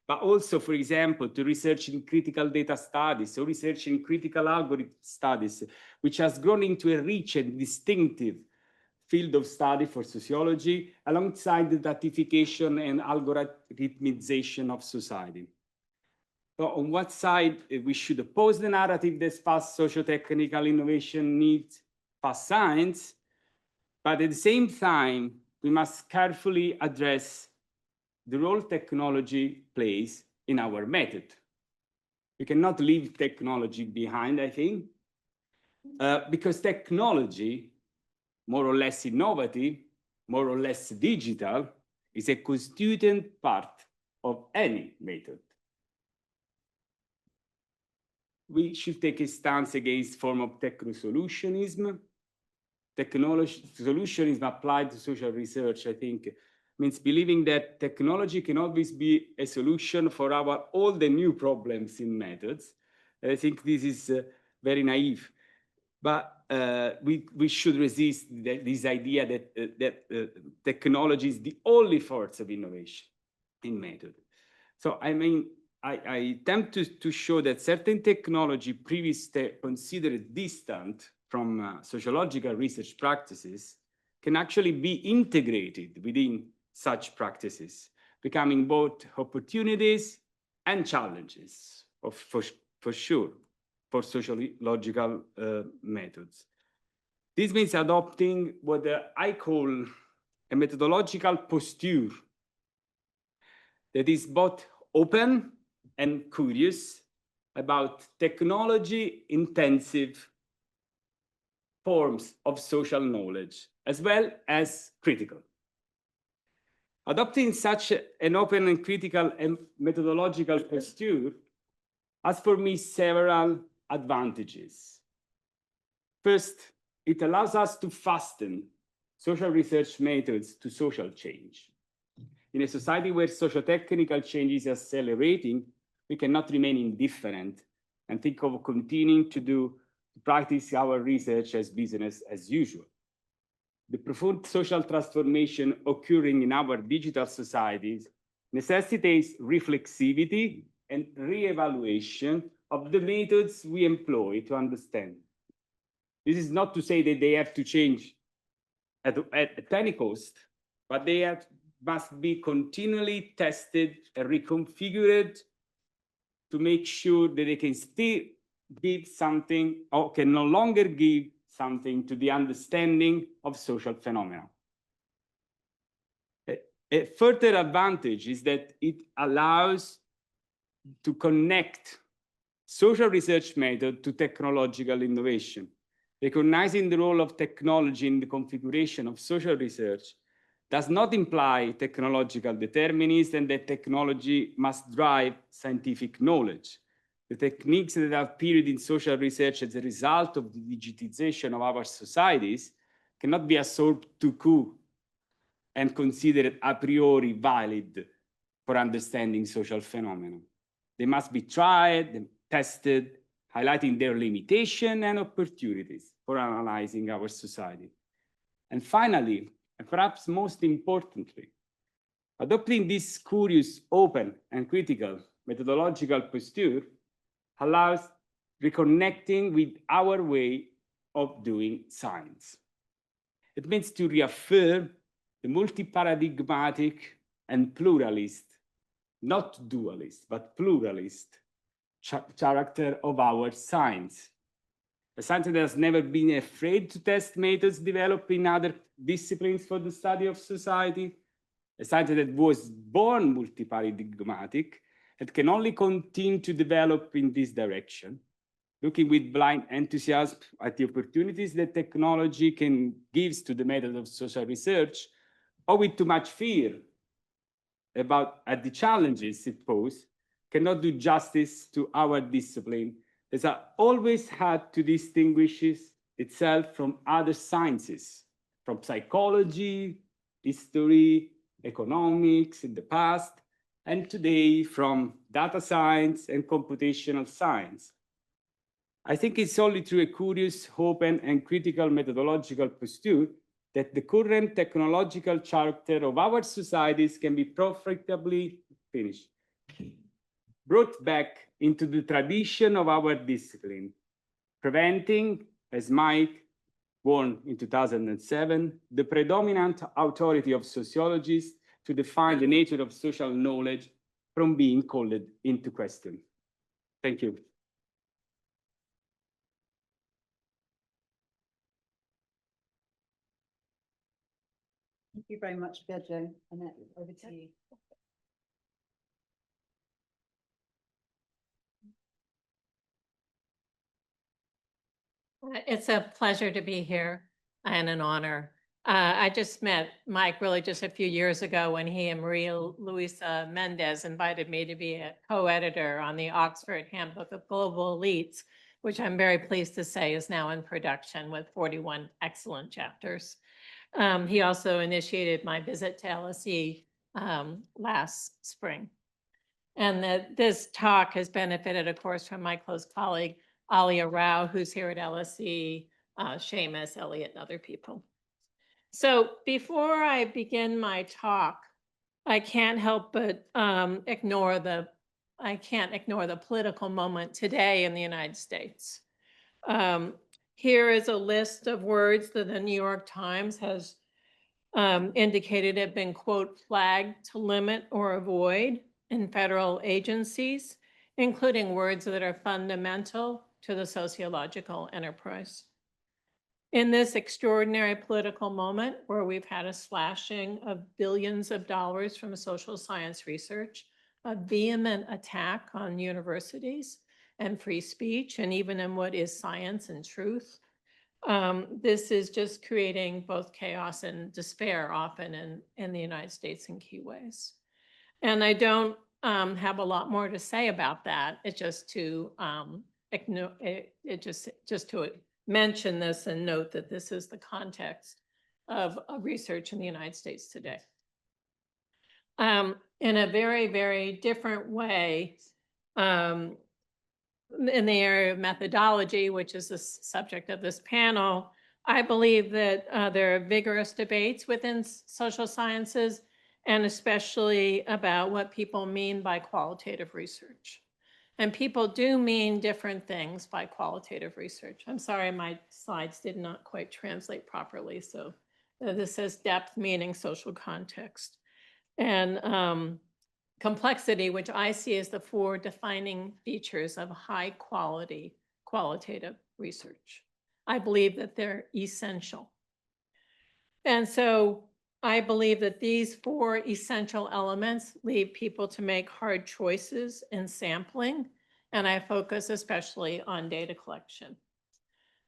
but also, for example, to research in critical data studies or research in critical algorithm studies, which has grown into a rich and distinctive field of study for sociology, alongside the datification and algorithmization of society. So on what side we should oppose the narrative that fast socio-technical innovation needs fast science, but at the same time, we must carefully address the role technology plays in our method. We cannot leave technology behind, I think, because technology, more or less innovative, more or less digital, is a constituent part of any method. We should take a stance against form of techno-solutionism. Technology solutionism applied to social research, I think, means believing that technology can always be a solution for all the new problems in methods. I think this is very naive, but we should resist this idea that technology is the only force of innovation in method. So I mean, I attempt to show that certain technology previously considered distant from sociological research practices can actually be integrated within such practices, becoming both opportunities and challenges for sure for sociological methods. This means adopting what I call a methodological posture that is both open and curious about technology-intensive forms of social knowledge, as well as critical. Adopting such an open and critical and methodological posture has for me several advantages. First, it allows us to fasten social research methods to social change. In a society where socio-technical change is accelerating, we cannot remain indifferent and think of continuing to practice our research as business as usual. The profound social transformation occurring in our digital societies necessitates reflexivity and re-evaluation of the methods we employ to understand. This is not to say that they have to change at any cost, but they must be continually tested and reconfigured to make sure that they can still give something or can no longer give something to the understanding of social phenomena. A further advantage is that it allows to connect social research method to technological innovation. Recognizing the role of technology in the configuration of social research does not imply technological determinism and that technology must drive scientific knowledge, the techniques that have appeared in social research as a result of the digitization of our societies cannot be absorbed tout court and considered a priori valid for understanding social phenomena. They must be tried and tested, highlighting their limitation and opportunities for analyzing our society. And finally, and perhaps most importantly, adopting this curious, open, and critical methodological posture allows reconnecting with our way of doing science. It means to reaffirm the multi-paradigmatic and pluralist, not dualist, but pluralist character of our science. A science that has never been afraid to test methods developed in other disciplines for the study of society, a science that was born multi-paradigmatic and can only continue to develop in this direction, looking with blind enthusiasm at the opportunities that technology can give to the method of social research, or with too much fear at the challenges it poses, cannot do justice to our discipline, as has always had to distinguish itself from other sciences, from psychology, history, economics in the past, and today from data science and computational science. I think it's only through a curious, open, and critical methodological posture that the current technological character of our societies can be profitably brought back into the tradition of our discipline, preventing, as Mike warned in 2007, the predominant authority of sociologists to define the nature of social knowledge from being called into question. Thank you. Thank you very much, Biagio. Annette, over to you. It's a pleasure to be here and an honor. I just met Mike really just a few years ago when he and Maria Luisa Mendez invited me to be a co-editor on the Oxford Handbook of Global Elites, which I'm very pleased to say is now in production with 41 excellent chapters. He also initiated my visit to LSE last spring. And this talk has benefited, of course, from my close colleague, Alia Rao, who's here at LSE, Seamus, Elliot, and other people. So before I begin my talk, I can't help but ignore the political moment today in the United States. Here is a list of words that the New York Times has indicated have been, quote, flagged to limit or avoid in federal agencies, including words that are fundamental to the sociological enterprise. In this extraordinary political moment where we've had a slashing of billions of dollars from social science research, a vehement attack on universities and free speech, and even in what is science and truth, this is just creating both chaos and despair often in the United States in key ways. And I don't have a lot more to say about that. It's just to to mention this and note that this is the context of research in the United States today. In a very, very different way, in the area of methodology, which is the subject of this panel, I believe that there are vigorous debates within social sciences, and especially about what people mean by qualitative research. And people do mean different things by qualitative research. I'm sorry, my slides did not quite translate properly. So this says depth, meaning, social context. And complexity, which I see as the 4 defining features of high quality qualitative research. I believe that they're essential. And so I believe that these 4 essential elements lead people to make hard choices in sampling, and I focus especially on data collection.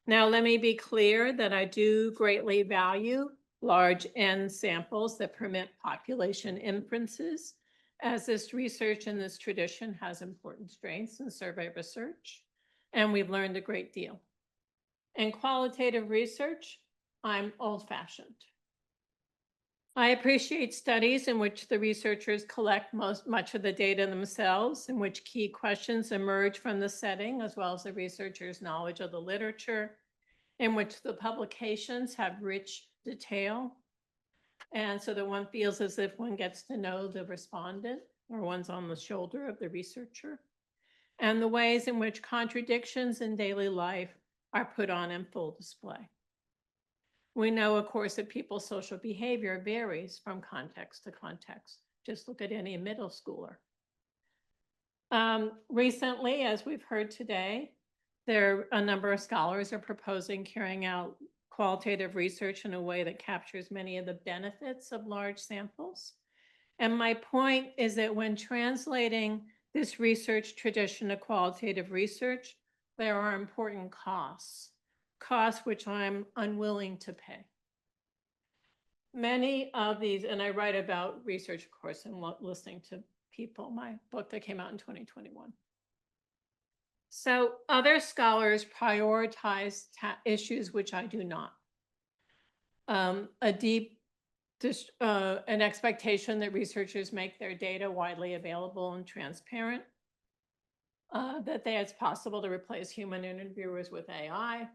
Now, let me be clear that I do greatly value large N samples that permit population inferences, as this research and this tradition has important strengths in survey research, and we've learned a great deal. In qualitative research, I'm old-fashioned. I appreciate studies in which the researchers collect much of the data themselves, in which key questions emerge from the setting, as well as the researcher's knowledge of the literature, in which the publications have rich detail, and so that one feels as if one gets to know the respondent or one's on the shoulder of the researcher, and the ways in which contradictions in daily life are put on in full display. We know, of course, that people's social behavior varies from context to context. Just look at any middle schooler. Recently, as we've heard today, a number of scholars are proposing carrying out qualitative research in a way that captures many of the benefits of large samples. And my point is that when translating this research tradition to qualitative research, there are important costs which I'm unwilling to pay. Many of these, and I write about research, of course, and listening to people, my book that came out in 2021. So other scholars prioritize issues which I do not. An expectation that researchers make their data widely available and transparent, that it's possible to replace human interviewers with AI,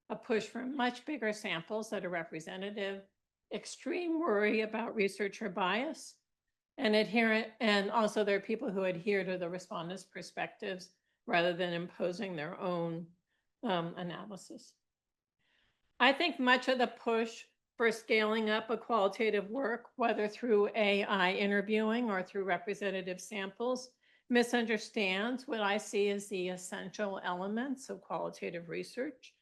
a push for much bigger samples that are representative, extreme worry about researcher bias, and also there are people who adhere to the respondents' perspectives rather than imposing their own analysis. I think much of the push for scaling up a qualitative work, whether through AI interviewing or through representative samples, misunderstands what I see as the essential elements of qualitative research.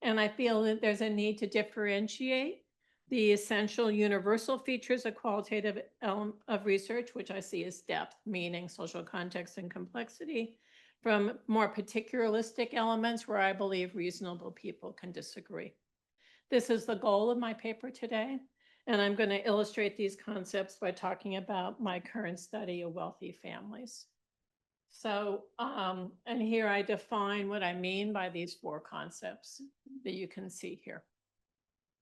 And I feel that there's a need to differentiate the essential universal features of qualitative of research, which I see as depth, meaning, social context, and complexity, from more particularistic elements where I believe reasonable people can disagree. This is the goal of my paper today, and I'm going to illustrate these concepts by talking about my current study of wealthy families. So, and here I define what I mean by these 4 concepts that you can see here.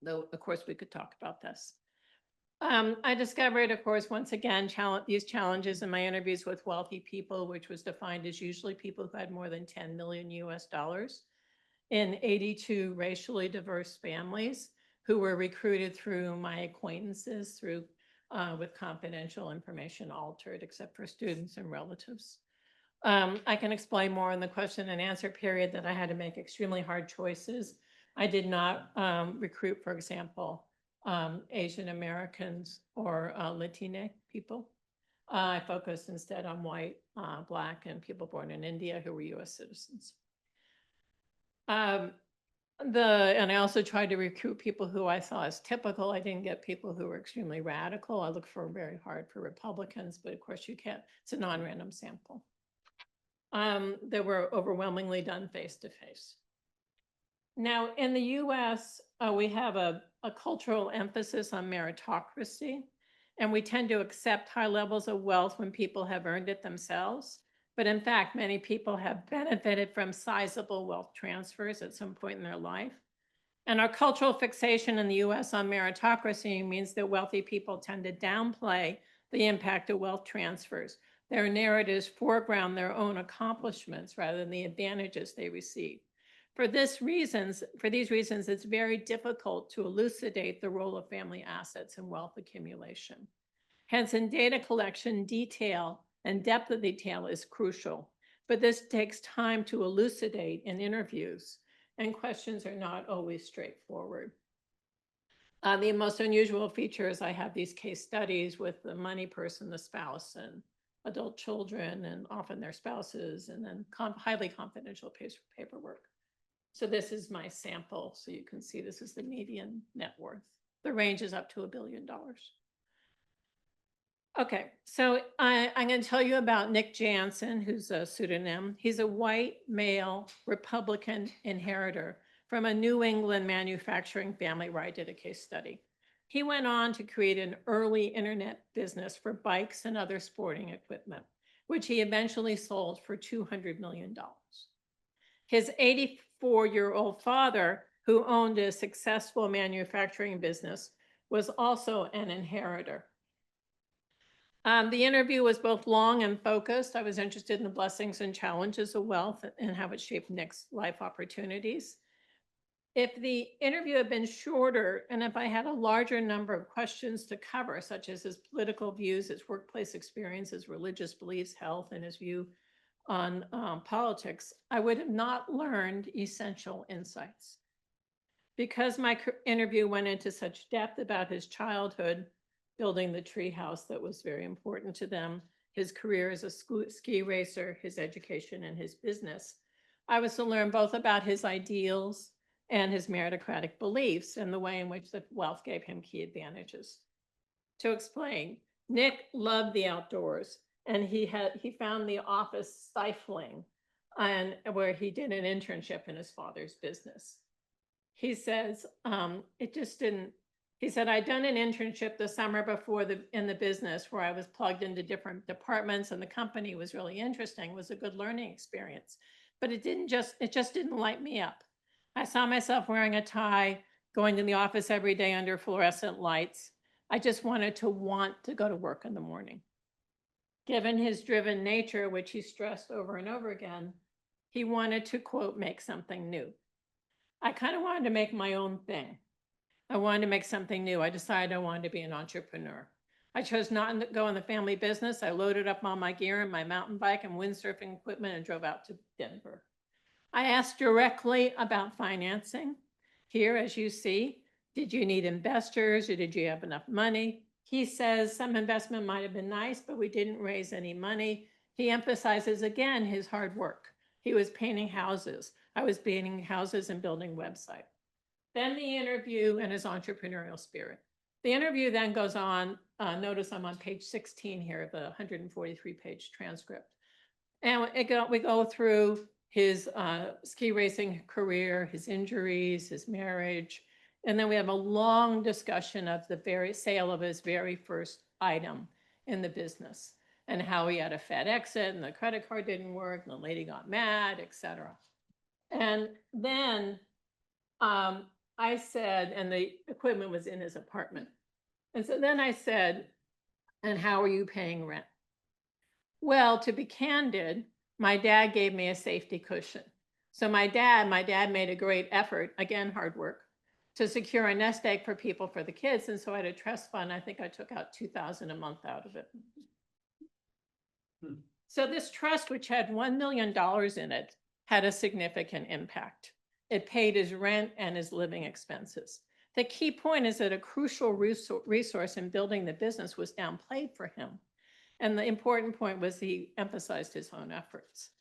Though, of course, we could talk about this. I discovered, of course, once again, these challenges in my interviews with wealthy people, which was defined as usually people who had more than 10 million US dollars in 82 racially diverse families who were recruited through my acquaintances with confidential information altered, except for students and relatives. I can explain more in the question and answer period that I had to make extremely hard choices. I did not recruit, for example, Asian Americans or Latino people. I focused instead on white, Black, and people born in India who were US citizens. And I also tried to recruit people who I saw as typical. I didn't get people who were extremely radical. I looked very hard for Republicans, but of course you can't, it's a non-random sample. They were overwhelmingly done face-to-face. Now, in the US, we have a cultural emphasis on meritocracy, and we tend to accept high levels of wealth when people have earned it themselves. But in fact, many people have benefited from sizable wealth transfers at some point in their life. And our cultural fixation in the US on meritocracy means that wealthy people tend to downplay the impact of wealth transfers. Their narratives foreground their own accomplishments rather than the advantages they receive. For these reasons, it's very difficult to elucidate the role of family assets in wealth accumulation. Hence, in data collection, detail and depth of detail is crucial, but this takes time to elucidate in interviews, and questions are not always straightforward. The most unusual feature is I have these case studies with the money person, the spouse, and adult children, and often their spouses, and then highly confidential paperwork. So this is my sample. So you can see this is the median net worth. The range is up to $1 billion. Okay, so I'm going to tell you about Nick Jansen, who's a pseudonym. He's a white male Republican inheritor from a New England manufacturing family where I did a case study. He went on to create an early internet business for bikes and other sporting equipment, which he eventually sold for $200 million. His 84-year-old father, who owned a successful manufacturing business, was also an inheritor. The interview was both long and focused. I was interested in the blessings and challenges of wealth and how it shaped Nick's life opportunities. If the interview had been shorter and if I had a larger number of questions to cover, such as his political views, his workplace experiences, religious beliefs, health, and his view on politics, I would have not learned essential insights. Because my interview went into such depth about his childhood, building the treehouse that was very important to them, his career as a ski racer, his education, and his business, I was to learn both about his ideals and his meritocratic beliefs and the way in which the wealth gave him key advantages. To explain, Nick loved the outdoors, and he found the office stifling, and where he did an internship in his father's business. He says, he said, I'd done an internship the summer before in the business where I was plugged into different departments, and the company was really interesting. It was a good learning experience, but it just didn't light me up. I saw myself wearing a tie, going to the office every day under fluorescent lights. I just wanted to want to go to work in the morning. Given his driven nature, which he stressed over and over again, he wanted to, quote, make something new. I kind of wanted to make my own thing. I wanted to make something new. I decided I wanted to be an entrepreneur. I chose not to go in the family business. I loaded up all my gear and my mountain bike and windsurfing equipment and drove out to Denver. I asked directly about financing. Here, as you see, did you need investors or did you have enough money? He says some investment might have been nice, but we didn't raise any money. He emphasizes again his hard work. He was painting houses. I was painting houses and building websites. Then the interview and his entrepreneurial spirit. The interview then goes on, notice I'm on page 16 here of the 143-page transcript. And we go through his ski racing career, his injuries, his marriage, and then we have a long discussion of the sale of his very first item in the business and how he had a Fed exit and the credit card didn't work and the lady got mad, etc. And then I said, and the equipment was in his apartment. And so then I said, and how are you paying rent? Well, to be candid, my dad gave me a safety cushion. So my dad made a great effort, again, hard work, to secure a nest egg for people for the kids. And so I had a trust fund. I think I took out $2,000 a month out of it. So this trust, which had $1 million in it, had a significant impact. It paid his rent and his living expenses. The key point is that a crucial resource in building the business was downplayed for him. And the important point was he emphasized his own efforts.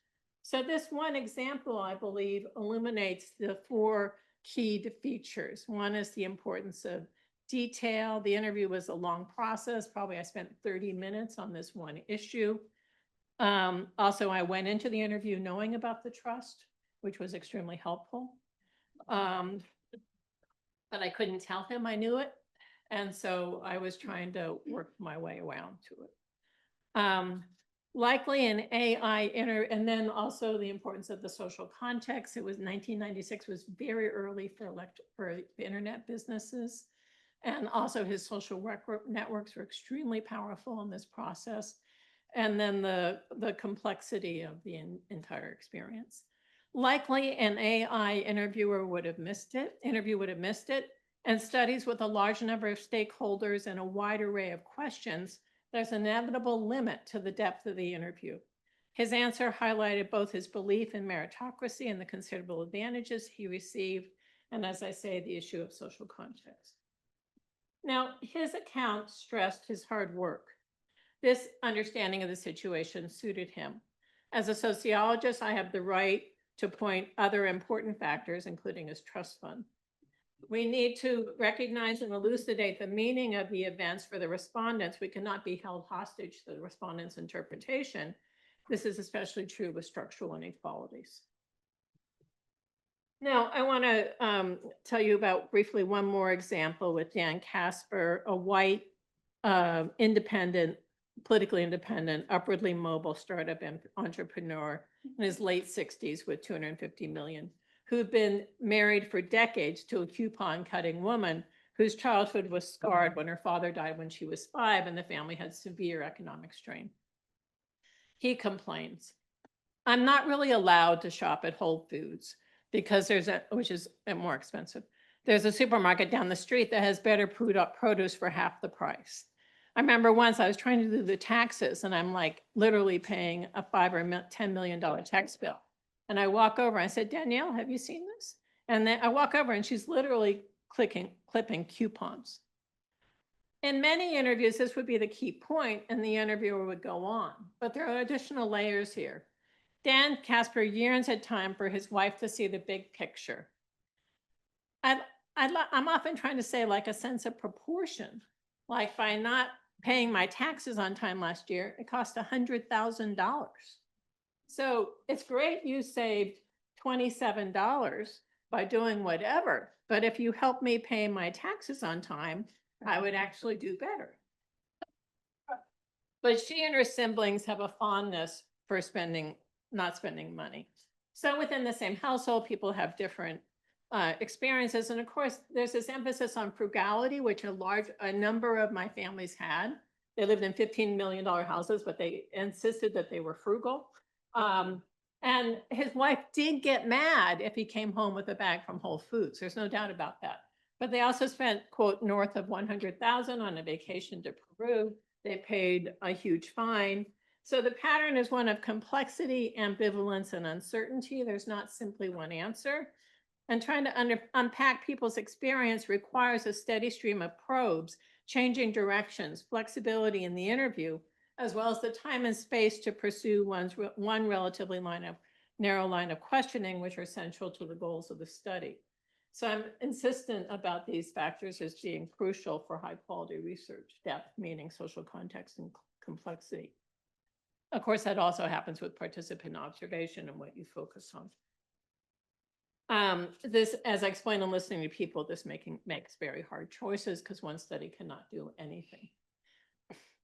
So this one example, I believe, illuminates the 4 key features. One is the importance of detail. The interview was a long process. Probably I spent 30 minutes on this one issue. Also, I went into the interview knowing about the trust, which was extremely helpful. But I couldn't tell him I knew it. And so I was trying to work my way around to it. Likely an AI, and then also the importance of the social context. It was 1996, was very early for internet businesses. And also his social networks were extremely powerful in this process. And then the complexity of the entire experience. Likely an AI interviewer would have missed it, and studies with a large number of stakeholders and a wide array of questions, there's an inevitable limit to the depth of the interview. His answer highlighted both his belief in meritocracy and the considerable advantages he received, and as I say, the issue of social context. Now, his account stressed his hard work. This understanding of the situation suited him. As a sociologist, I have the right to point other important factors, including his trust fund. We need to recognize and elucidate the meaning of the events for the respondents. We cannot be held hostage to the respondents' interpretation. This is especially true with structural inequalities. Now, I want to tell you about briefly one more example with Dan Casper, a white, independent, politically independent, upwardly mobile startup entrepreneur in his late 60s with 250 million, who'd been married for decades to a coupon cutting woman whose childhood was scarred when her father died when she was 5 and the family had severe economic strain. He complains, I'm not really allowed to shop at Whole Foods because which is more expensive. There's a supermarket down the street that has better produce for half the price. I remember once I was trying to do the taxes and I'm like literally paying a $5 or $10 million tax bill. And I walk over, I said, Danielle, have you seen this? And then I walk over and she's literally clipping coupons. In many interviews, this would be the key point and the interviewer would go on, but there are additional layers here. Dan Casper yearns at time for his wife to see the big picture. I'm often trying to say like a sense of proportion, like by not paying my taxes on time last year, it cost $100,000. So it's great you saved $27 by doing whatever, but if you help me pay my taxes on time, I would actually do better. But she and her siblings have a fondness for not spending money. So within the same household, people have different experiences. And of course, there's this emphasis on frugality, which a number of my families had. They lived in $15 million houses, but they insisted that they were frugal. And his wife did get mad if he came home with a bag from Whole Foods. There's no doubt about that. But they also spent, quote, north of 100,000 on a vacation to Peru. They paid a huge fine. So the pattern is one of complexity, ambivalence, and uncertainty. There's not simply one answer. And trying to unpack people's experience requires a steady stream of probes, changing directions, flexibility in the interview, as well as the time and space to pursue one relatively narrow line of questioning, which are central to the goals of the study. So I'm insistent about these factors as being crucial for high quality research, depth, meaning, social context, and complexity. Of course, that also happens with participant observation and what you focus on. This, as I explained in listening to people, this makes very hard choices because one study cannot do anything.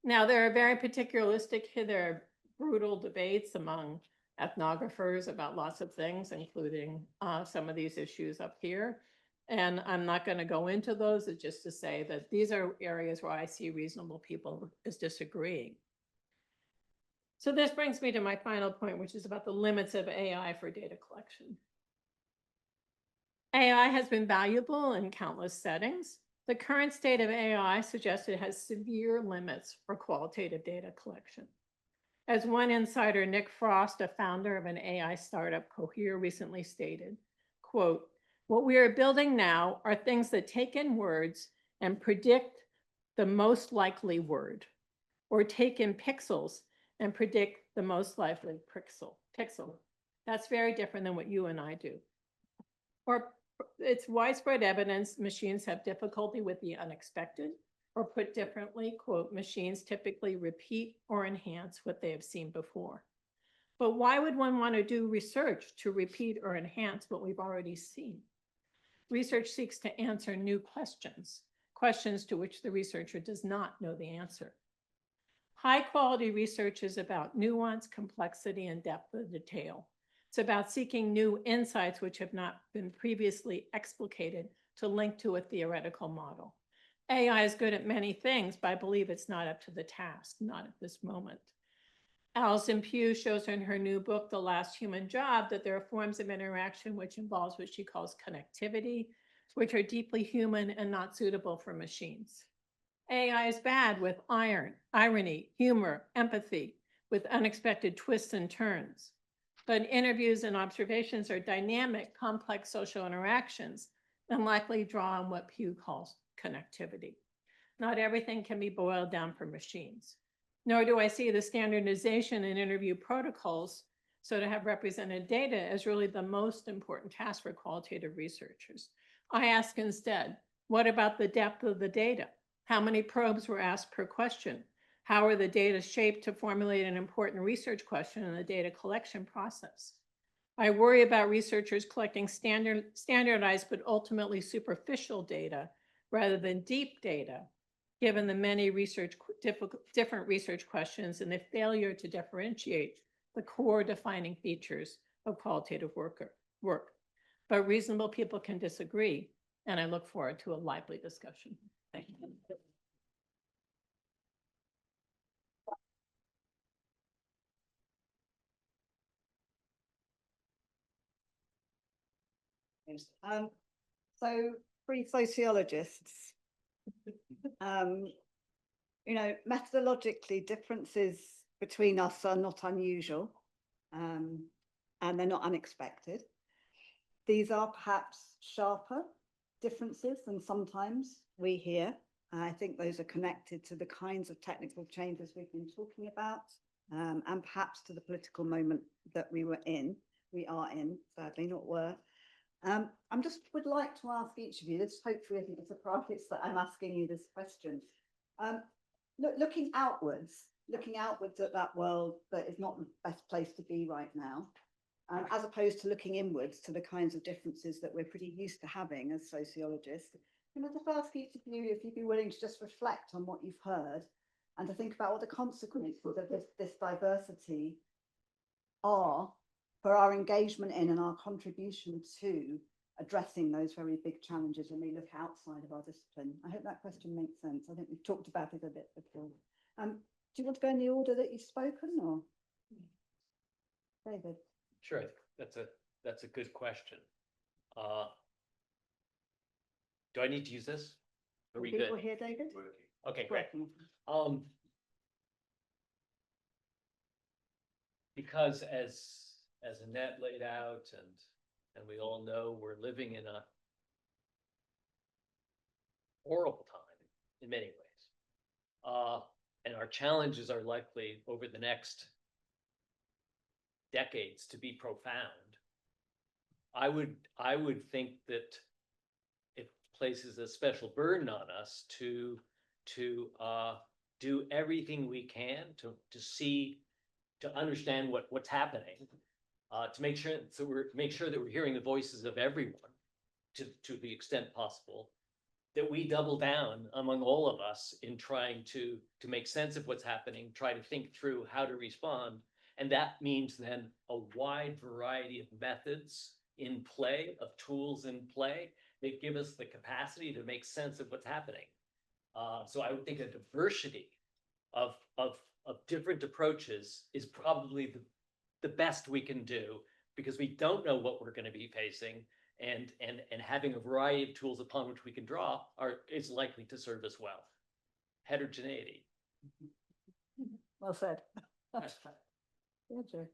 Now, there are very particularistic, there are brutal debates among ethnographers about lots of things, including some of these issues up here. And I'm not going to go into those, it's just to say that these are areas where I see reasonable people as disagreeing. So this brings me to my final point, which is about the limits of AI for data collection. AI has been valuable in countless settings. The current state of AI suggests it has severe limits for qualitative data collection. As one insider, Nick Frost, a founder of an AI startup, Cohere, recently stated, quote, what we are building now are things that take in words and predict the most likely word, or take in pixels and predict the most likely pixel. That's very different than what you and I do. Or it's widespread evidence machines have difficulty with the unexpected, or put differently, quote, machines typically repeat or enhance what they have seen before. But why would one want to do research to repeat or enhance what we've already seen? Research seeks to answer new questions, questions to which the researcher does not know the answer. High quality research is about nuance, complexity, and depth of detail. It's about seeking new insights which have not been previously explicated to link to a theoretical model. AI is good at many things, but I believe it's not up to the task, not at this moment. Alison Pugh shows in her new book, The Last Human Job, that there are forms of interaction which involves what she calls connectivity, which are deeply human and not suitable for machines. AI is bad with irony, humor, empathy, with unexpected twists and turns. But interviews and observations are dynamic, complex social interactions and likely draw on what Pugh calls connectivity. Not everything can be boiled down for machines, nor do I see the standardization in interview protocols, so to have represented data as really the most important task for qualitative researchers. I ask instead, what about the depth of the data? How many probes were asked per question? How are the data shaped to formulate an important research question in the data collection process? I worry about researchers collecting standardized but ultimately superficial data rather than deep data, given the many different research questions and the failure to differentiate the core defining features of qualitative work. But reasonable people can disagree, and I look forward to a lively discussion. Thank you. So three sociologists, methodologically differences between us are not unusual, and they're not unexpected. These are perhaps sharper differences than sometimes we hear. I think those are connected to the kinds of technical changes we've been talking about, and perhaps to the political moment that we are in, sadly, not were. I'm just would like to ask each of you, this hopefully isn't a surprise that I'm asking you this question. Looking outwards at that world that is not the best place to be right now, as opposed to looking inwards to the kinds of differences that we're pretty used to having as sociologists. Can I just ask each of you if you'd be willing to just reflect on what you've heard and to think about what the consequences of this diversity are for our engagement in and our contribution to addressing those very big challenges when we look outside of our discipline? I hope that question makes sense. I think we've talked about it a bit before. Do you want to go in the order that you've spoken, or David? Sure, that's a good question. Do I need to use this? Are we good? People here, David? Okay, great. Because as Annette laid out, and we all know, we're living in a horrible time in many ways. And our challenges are likely over the next decades to be profound. I would think that it places a special burden on us to do everything we can to understand what's happening, to make sure that we're hearing the voices of everyone to the extent possible, that we double down among all of us in trying to make sense of what's happening, try to think through how to respond. And that means then a wide variety of methods in play, of tools in play that give us the capacity to make sense of what's happening. So I would think a diversity of different approaches is probably the best we can do, because we don't know what we're going to be facing, and having a variety of tools upon which we can draw is likely to serve us well. Heterogeneity. Well said. Yeah, Joe.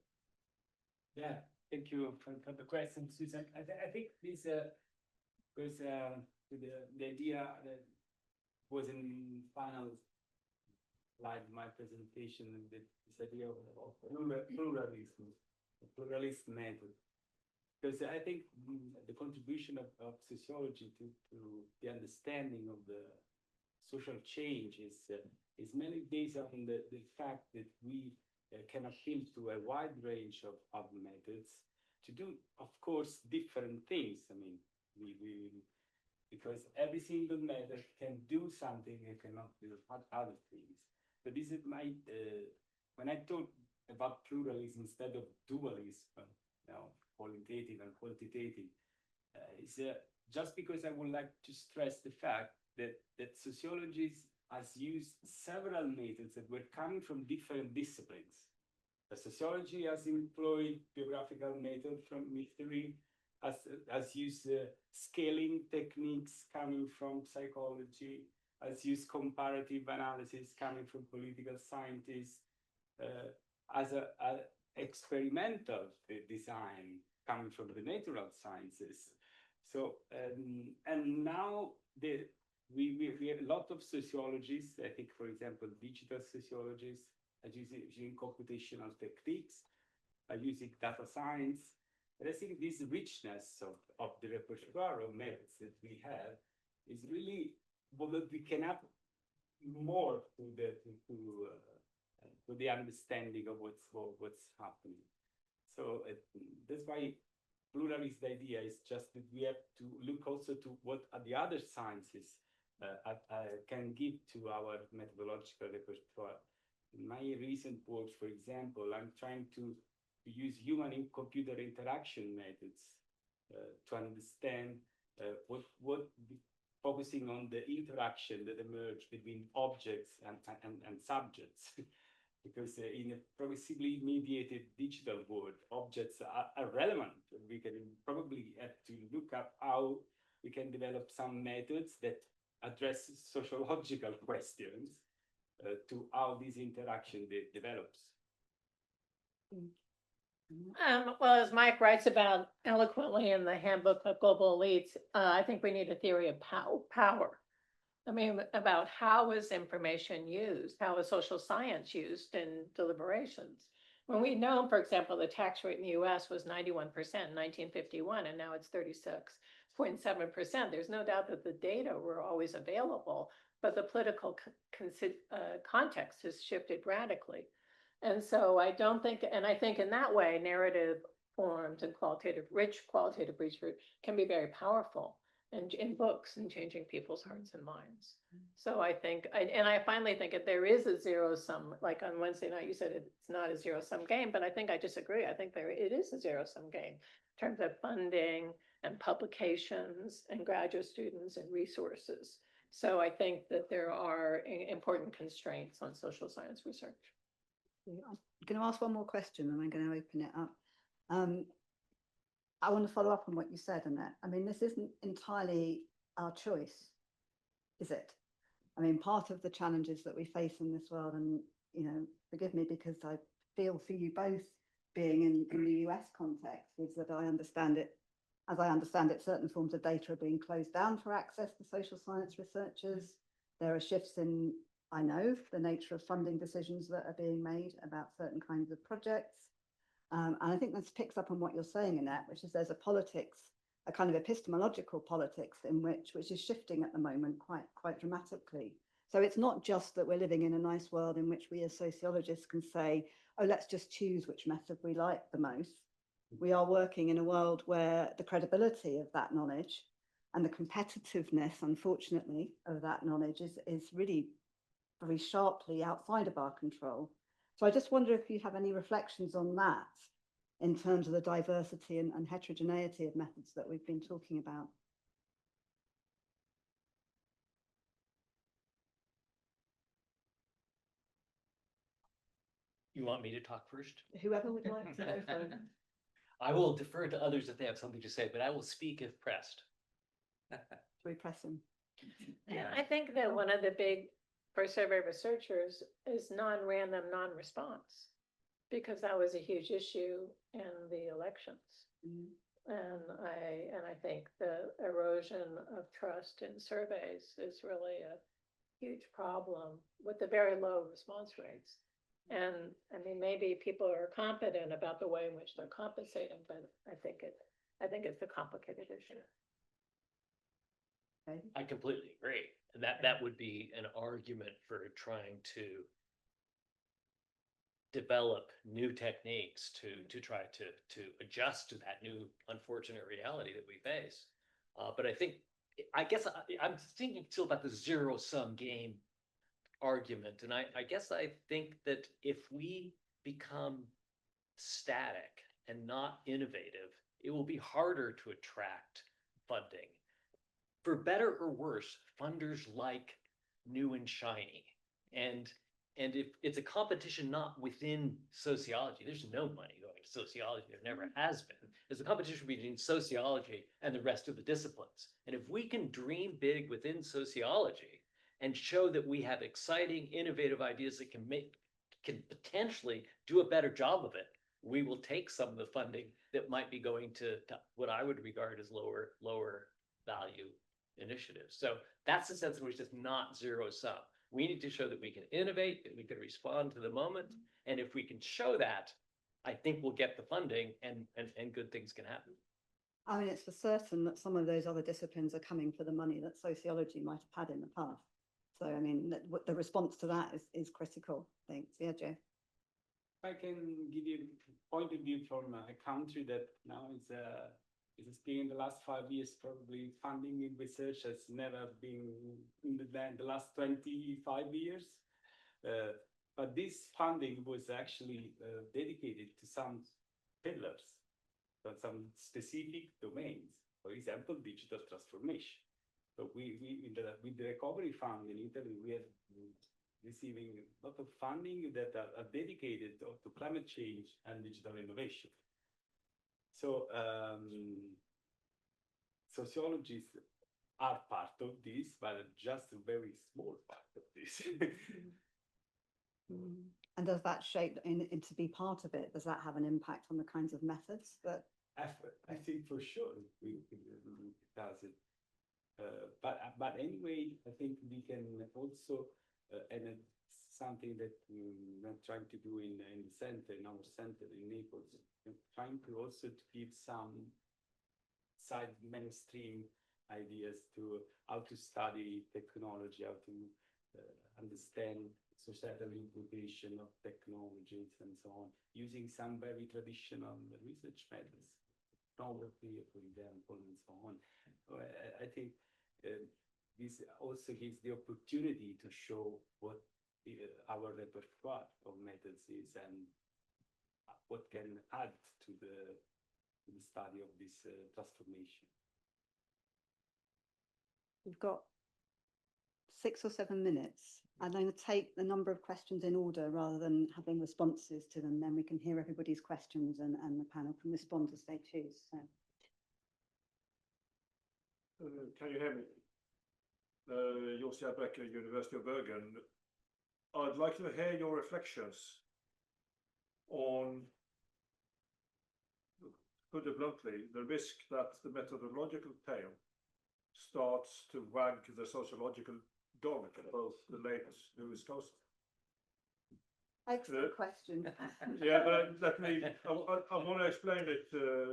Yeah, thank you for the question, Susan. I think this was the idea that was in final slide of my presentation, this idea of pluralism, the pluralist method. Because I think the contribution of sociology to the understanding of the social change is mainly based on the fact that we can appeal to a wide range of methods to do, of course, different things. I mean, because every single method can do something and cannot do other things. So this is when I talk about pluralism instead of dualism, qualitative and quantitative, it's just because I would like to stress the fact that sociology has used several methods that were coming from different disciplines. The sociology has employed biographical methods from history, has used scaling techniques coming from psychology, has used comparative analysis coming from political scientists, as a experimental design coming from the natural sciences. So, and now we have a lot of sociologists. I think, for example, digital sociologists are using computational techniques, are using data science. And I think this richness of the repertoire of methods that we have is really what we can add more to the understanding of what's happening. So that's why pluralist idea is just that we have to look also to what are the other sciences can give to our methodological repertoire. In my recent work, for example, I'm trying to use human and computer interaction methods to understand focusing on the interaction that emerge between objects and subjects. Because in a progressively mediated digital world, objects are relevant. We can probably have to look up how we can develop some methods that address sociological questions to how this interaction develops. Well, as Mike writes about eloquently in the Handbook of Global Elites, I think we need a theory of power. I mean, about how is information used? How is social science used in deliberations? When we know, for example, the tax rate in the US was 91% in 1951, and now it's 36.7%. There's no doubt that the data were always available, but the political context has shifted radically. And so I don't think, and I think in that way, narrative forms and rich qualitative research can be very powerful and in books and changing people's hearts and minds. So I think, I finally think if there is a zero sum, like on Wednesday night, you said it's not a zero sum game, but I think I disagree. I think it is a zero sum game in terms of funding and publications and graduate students and resources. So I think that there are important constraints on social science research. I'm going to ask one more question and I'm going to open it up. I want to follow up on what you said, Annette. I mean, this isn't entirely our choice, is it? I mean, part of the challenges that we face in this world, and, you know, forgive me because I feel for you both being in the US context, is that I understand it, as I understand it, certain forms of data are being closed down for access to social science researchers. There are shifts in, I know, the nature of funding decisions that are being made about certain kinds of projects. And I think this picks up on what you're saying, Annette, which is there's a politics, a kind of epistemological politics in which is shifting at the moment quite dramatically. So it's not just that we're living in a nice world in which we as sociologists can say, oh, let's just choose which method we like the most. We are working in a world where the credibility of that knowledge and the competitiveness, unfortunately, of that knowledge is really very sharply outside of our control. So I just wonder if you have any reflections on that in terms of the diversity and heterogeneity of methods that we've been talking about. You want me to talk first? Whoever would like to go first. I will defer to others if they have something to say, but I will speak if pressed. We press them. Yeah, I think that one of the big for survey researchers is non-random, non-response, because that was a huge issue in the elections. And I think the erosion of trust in surveys is really a huge problem with the very low response rates. And I mean, maybe people are confident about the way in which they're compensating, but I think it's a complicated issue. Okay. I completely agree. And that would be an argument for trying to develop new techniques to try to adjust to that new unfortunate reality that we face. But I guess I'm thinking still about the zero-sum game argument. And I guess I think that if we become static and not innovative, it will be harder to attract funding. For better or worse, funders like new and shiny. And if it's a competition not within sociology, there's no money going to sociology, there never has been. There's a competition between sociology and the rest of the disciplines. And if we can dream big within sociology and show that we have exciting, innovative ideas that can potentially do a better job of it, we will take some of the funding that might be going to what I would regard as lower value initiatives. So that's the sense in which it's not zero sum. We need to show that we can innovate, that we can respond to the moment. And if we can show that, I think we'll get the funding and good things can happen. I mean, it's for certain that some of those other disciplines are coming for the money that sociology might have had in the past. So, I mean, the response to that is critical. Thanks. Yeah, Joe. I can give you a point of view from a country that now is experiencing the last 5 years, probably funding in research has never been in the last 25 years. But this funding was actually dedicated to some pillars, but some specific domains. For example, digital transformation. So with the recovery fund in Italy, we are receiving a lot of funding that are dedicated to climate change and digital innovation. So sociologists are part of this, but just a very small part of this. And does that shape in to be part of it? Does that have an impact on the kinds of methods that? I think for sure it does it. But anyway, I think we can also, and it's something that we're trying to do in the center, in our center in Naples, trying to also to give some side mainstream ideas to how to study technology, how to understand societal implication of technologies and so on, using some very traditional research methods, photography, for example, and so on. So I think this also gives the opportunity to show what our repertoire of methods is and what can add to the study of this transformation. We've got 6 or 7 minutes. I'm going to take the number of questions in order rather than having responses to them. Then we can hear everybody's questions and the panel can respond as they choose. So. Can you hear me? Josiah Becker, University of Bergen. I'd like to hear your reflections on, put it bluntly, the risk that the methodological tail starts to wag the sociological dog, both the late Lewis Coast. Excellent question. Yeah, but let me, I want to explain it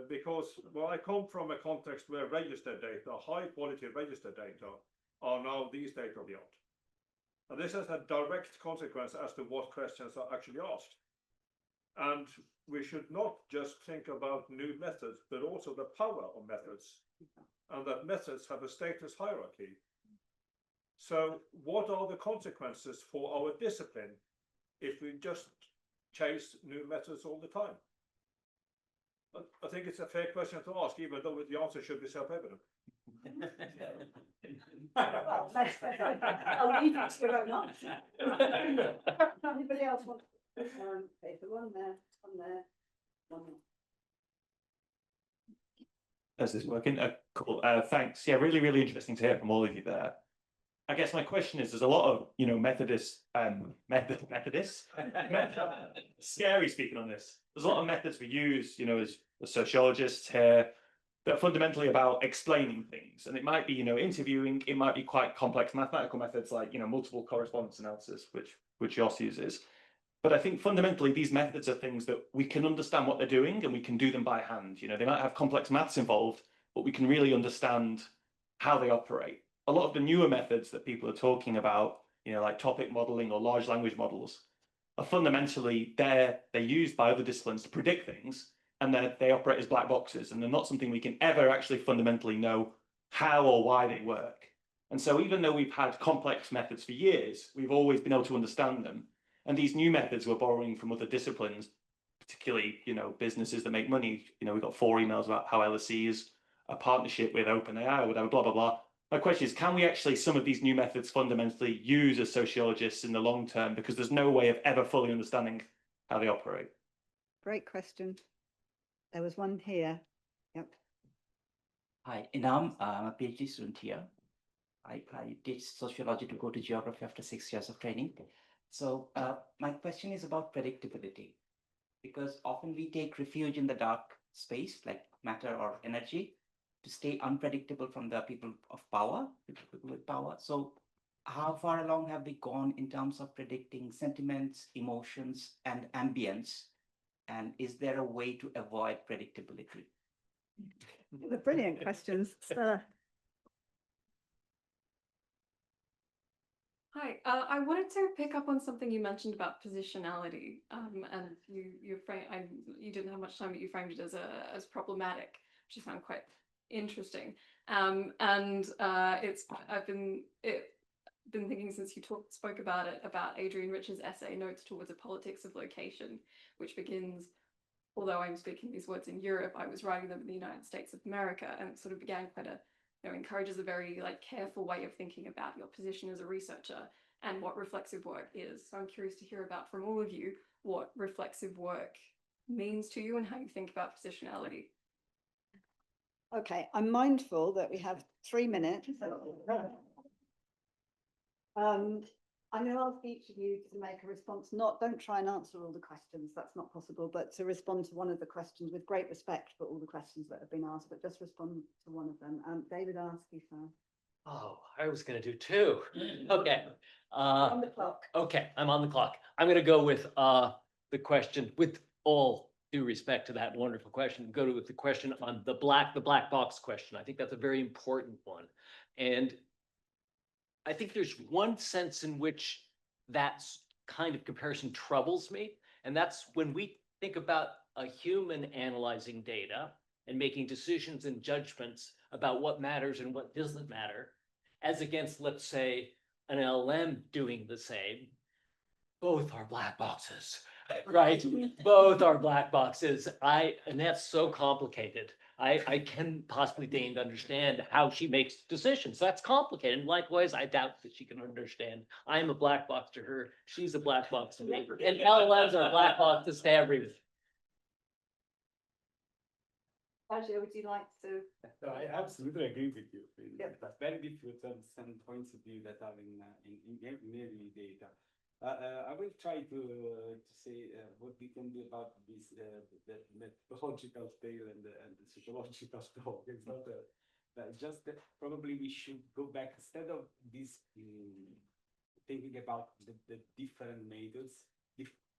because, well, I come from a context where registered data, high quality registered data, are now the state of the art. And this has a direct consequence as to what questions are actually asked. And we should not just think about new methods, but also the power of methods, and that methods have a status hierarchy. So what are the consequences for our discipline if we just chase new methods all the time? I think it's a fair question to ask, even though the answer should be self-evident. Well, I'll leave it to your own answer. Anybody else want paper? One there, one there. Is this working? Cool. Thanks. Yeah, really, really interesting to hear from all of you there. I guess my question is, there's a lot of, Methodists, scary speaking on this. There's a lot of methods we use, as sociologists here, that are fundamentally about explaining things. And it might be, interviewing, it might be quite complex mathematical methods like, multiple correspondence analysis, which Jos uses. But I think fundamentally these methods are things that we can understand what they're doing and we can do them by hand. They might have complex maths involved, but we can really understand how they operate. A lot of the newer methods that people are talking about, like topic modeling or large language models, are fundamentally they're used by other disciplines to predict things, and they operate as black boxes, and they're not something we can ever actually fundamentally know how or why they work. And so even though we've had complex methods for years, we've always been able to understand them. And these new methods we're borrowing from other disciplines, particularly, businesses that make money. We've got 4 emails about how LSE is a partnership with OpenAI or whatever, blah, blah, blah. My question is, can we actually, some of these new methods fundamentally use as sociologists in the long term? Because there's no way of ever fully understanding how they operate. Great question. There was one here. Yep. Hi, Inam. I'm a PhD student here. I did sociology to go to geography after 6 years of training. So my question is about predictability, because often we take refuge in the dark space like matter or energy to stay unpredictable from the people of power, people with power. So how far along have we gone in terms of predicting sentiments, emotions, and ambience? And is there a way to avoid predictability? The brilliant questions. Stella. Hi, I wanted to pick up on something you mentioned about positionality, and you didn't have much time, but you framed it as problematic, which I found quite interesting. I've been thinking since you spoke about it, about Adrian Rich's essay Notes Towards a Politics of Location, which begins, although I'm speaking these words in Europe, I was writing them in the United States of America, and it sort of began quite a, encourages a very careful way of thinking about your position as a researcher and what reflexive work is. So I'm curious to hear about from all of you what reflexive work means to you and how you think about positionality. Okay, I'm mindful that we have 3 minutes. I'm going to ask each of you to make a response. Don't try and answer all the questions, that's not possible, but to respond to one of the questions with great respect for all the questions that have been asked, but just respond to one of them. David, I'll ask you first. Oh, I was gonna do two. Okay. On the clock. Okay, I'm on the clock. I'm gonna go with the question, with all due respect to that wonderful question, go with the question on the black box question. I think that's a very important one. And I think there's one sense in which that kind of comparison troubles me, and that's when we think about a human analyzing data and making decisions and judgments about what matters and what doesn't matter, as against, let's say, an LLM doing the same. Both are black boxes, right? Both are black boxes. And that's so complicated. I can possibly deign to understand how she makes decisions. That's complicated. And likewise, I doubt that she can understand. I'm a black box to her. She's a black box to me. And LLMs are black boxes to everyone. Ajay, would you like to? No, I absolutely agree with you. Yep. It's very difficult to understand points of view that are in nearly data. I will try to say what we can do about this the methodological scale and the sociological talk. It's not just that probably we should go back instead of this thinking about the different methods,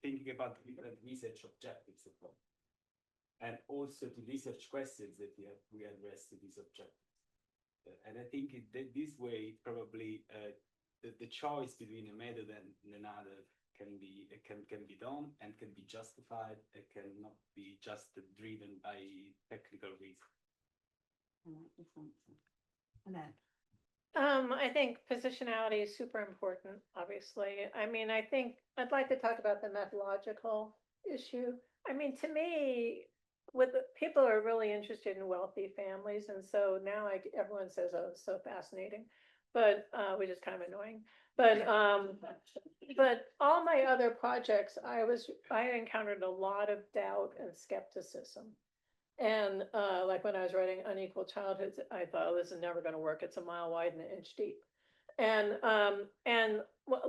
thinking about different research objectives of them. And also to research questions that we address to these objectives. And I think this way, probably the choice between a method and another can be done and can be justified. It cannot be just driven by technical reasons. I think positionality is super important, obviously. I mean, I think I'd like to talk about the methodological issue. I mean, to me, people are really interested in wealthy families, and so now everyone says, "Oh, it's so fascinating," but which is kind of annoying. But all my other projects, I encountered a lot of doubt and skepticism. And like when I was writing Unequal Childhoods, I thought, oh, this is never going to work. It's a mile wide and an inch deep. And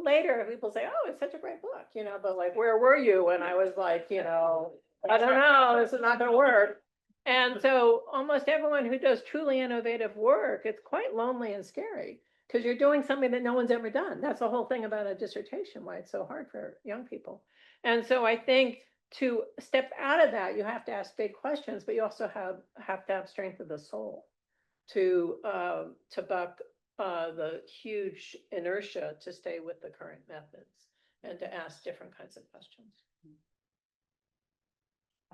later people say, oh, it's such a great book, but like, where were you when I was like, I don't know, this is not going to work. And so almost everyone who does truly innovative work, it's quite lonely and scary because you're doing something that no one's ever done. That's the whole thing about a dissertation, why it's so hard for young people. And so I think to step out of that, you have to ask big questions, but you also have to have strength of the soul to buck the huge inertia to stay with the current methods and to ask different kinds of questions.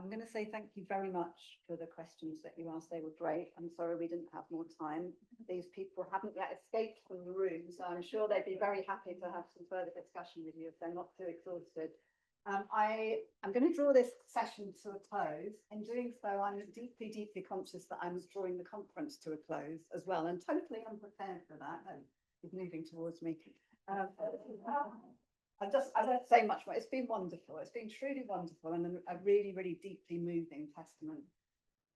I'm going to say thank you very much for the questions that you asked. They were great. I'm sorry we didn't have more time. These people haven't yet escaped from the room, so I'm sure they'd be very happy to have some further discussion with you if they're not too exhausted. I'm going to draw this session to a close. In doing so, I'm deeply, deeply conscious that I'm drawing the conference to a close as well, and totally unprepared for that. He's moving towards me. I won't say much more. It's been wonderful. It's been truly wonderful and a really, really deeply moving testament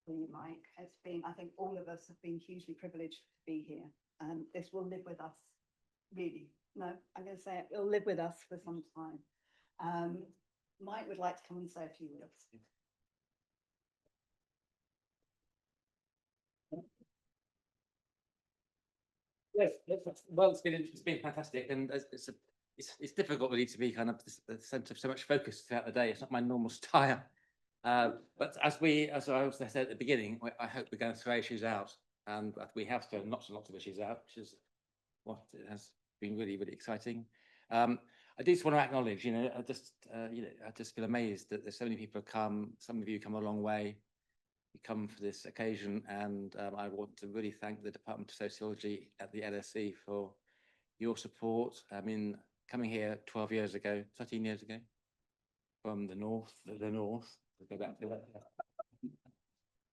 for you, Mike. It's been, I think all of us have been hugely privileged to be here. And this will live with us, really. No, I'm going to say it will live with us for some time. Mike would like to come and say a few words. Yes, well, it's been fantastic, and it's difficult really to be kind of the centre of so much focus throughout the day. It's not my normal style, but as I also said at the beginning, I hope we're going to throw issues out, and we have thrown lots and lots of issues out, which is what it has been really, really exciting. I do just want to acknowledge, I just feel amazed that there's so many people have come. Some of you come a long way. You come for this occasion, and I want to really thank the Department of Sociology at the LSE for your support. I mean, coming here 12 years ago, 13 years ago, from the north, to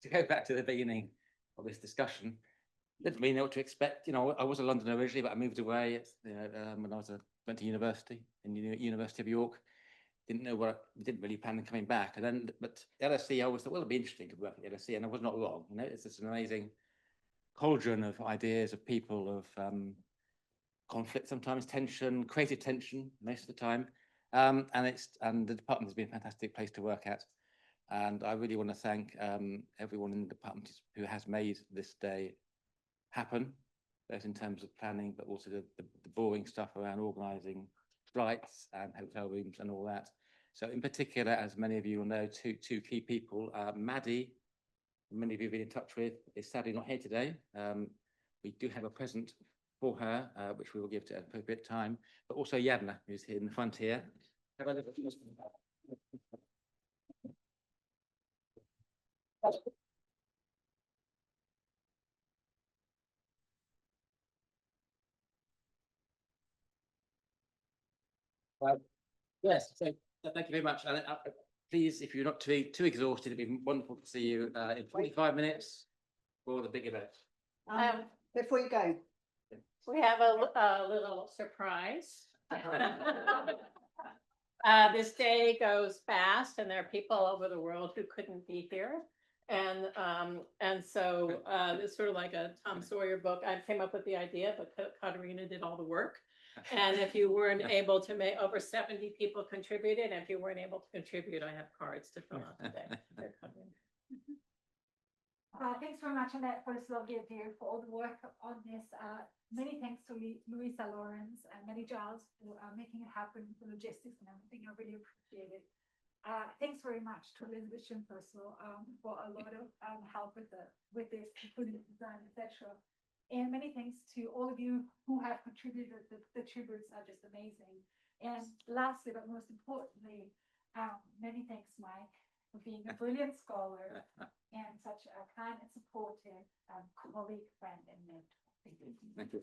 go back to the beginning of this discussion. Didn't really know what to expect. I was a Londoner originally, but I moved away when I went to university in the University of York. Didn't really plan on coming back. But LSE, I always thought, well, it'd be interesting to work at LSE, and I was not wrong. It's just an amazing cauldron of ideas, of people, of conflict, sometimes tension, creative tension most of the time. And the department has been a fantastic place to work at. And I really want to thank everyone in the department who has made this day happen, both in terms of planning, but also the boring stuff around organising flights and hotel rooms and all that. So in particular, as many of you will know, two key people, Maddie, many of you have been in touch with, is sadly not here today. We do have a present for her, which we will give to at an appropriate time, but also Yadna, who's here in the front here. Have a look at this. Yes, so thank you very much. And please, if you're not too exhausted, it'd be wonderful to see you in 45 minutes for the big event. Before you go, We have a little surprise. This day goes fast, and there are people over the world who couldn't be here. And so it's sort of like a Tom Sawyer book. I came up with the idea, but Katerina did all the work. And if you weren't able to make, over 70 people contributed, and if you weren't able to contribute, I have cards to fill out today. They're coming. Thanks very much, Annette, for this lovely idea, for all the work on this. Many thanks to Louisa Lawrence and many Giles for making it happen, the logistics and everything. I really appreciate it. Thanks very much to Elizabeth Schimpfussel for a lot of help with this, including the design, etc. And many thanks to all of you who have contributed. The tributes are just amazing. And lastly, but most importantly, many thanks, Mike, for being a brilliant scholar and such a kind and supportive colleague, friend, and mentor. Thank you. Thank you.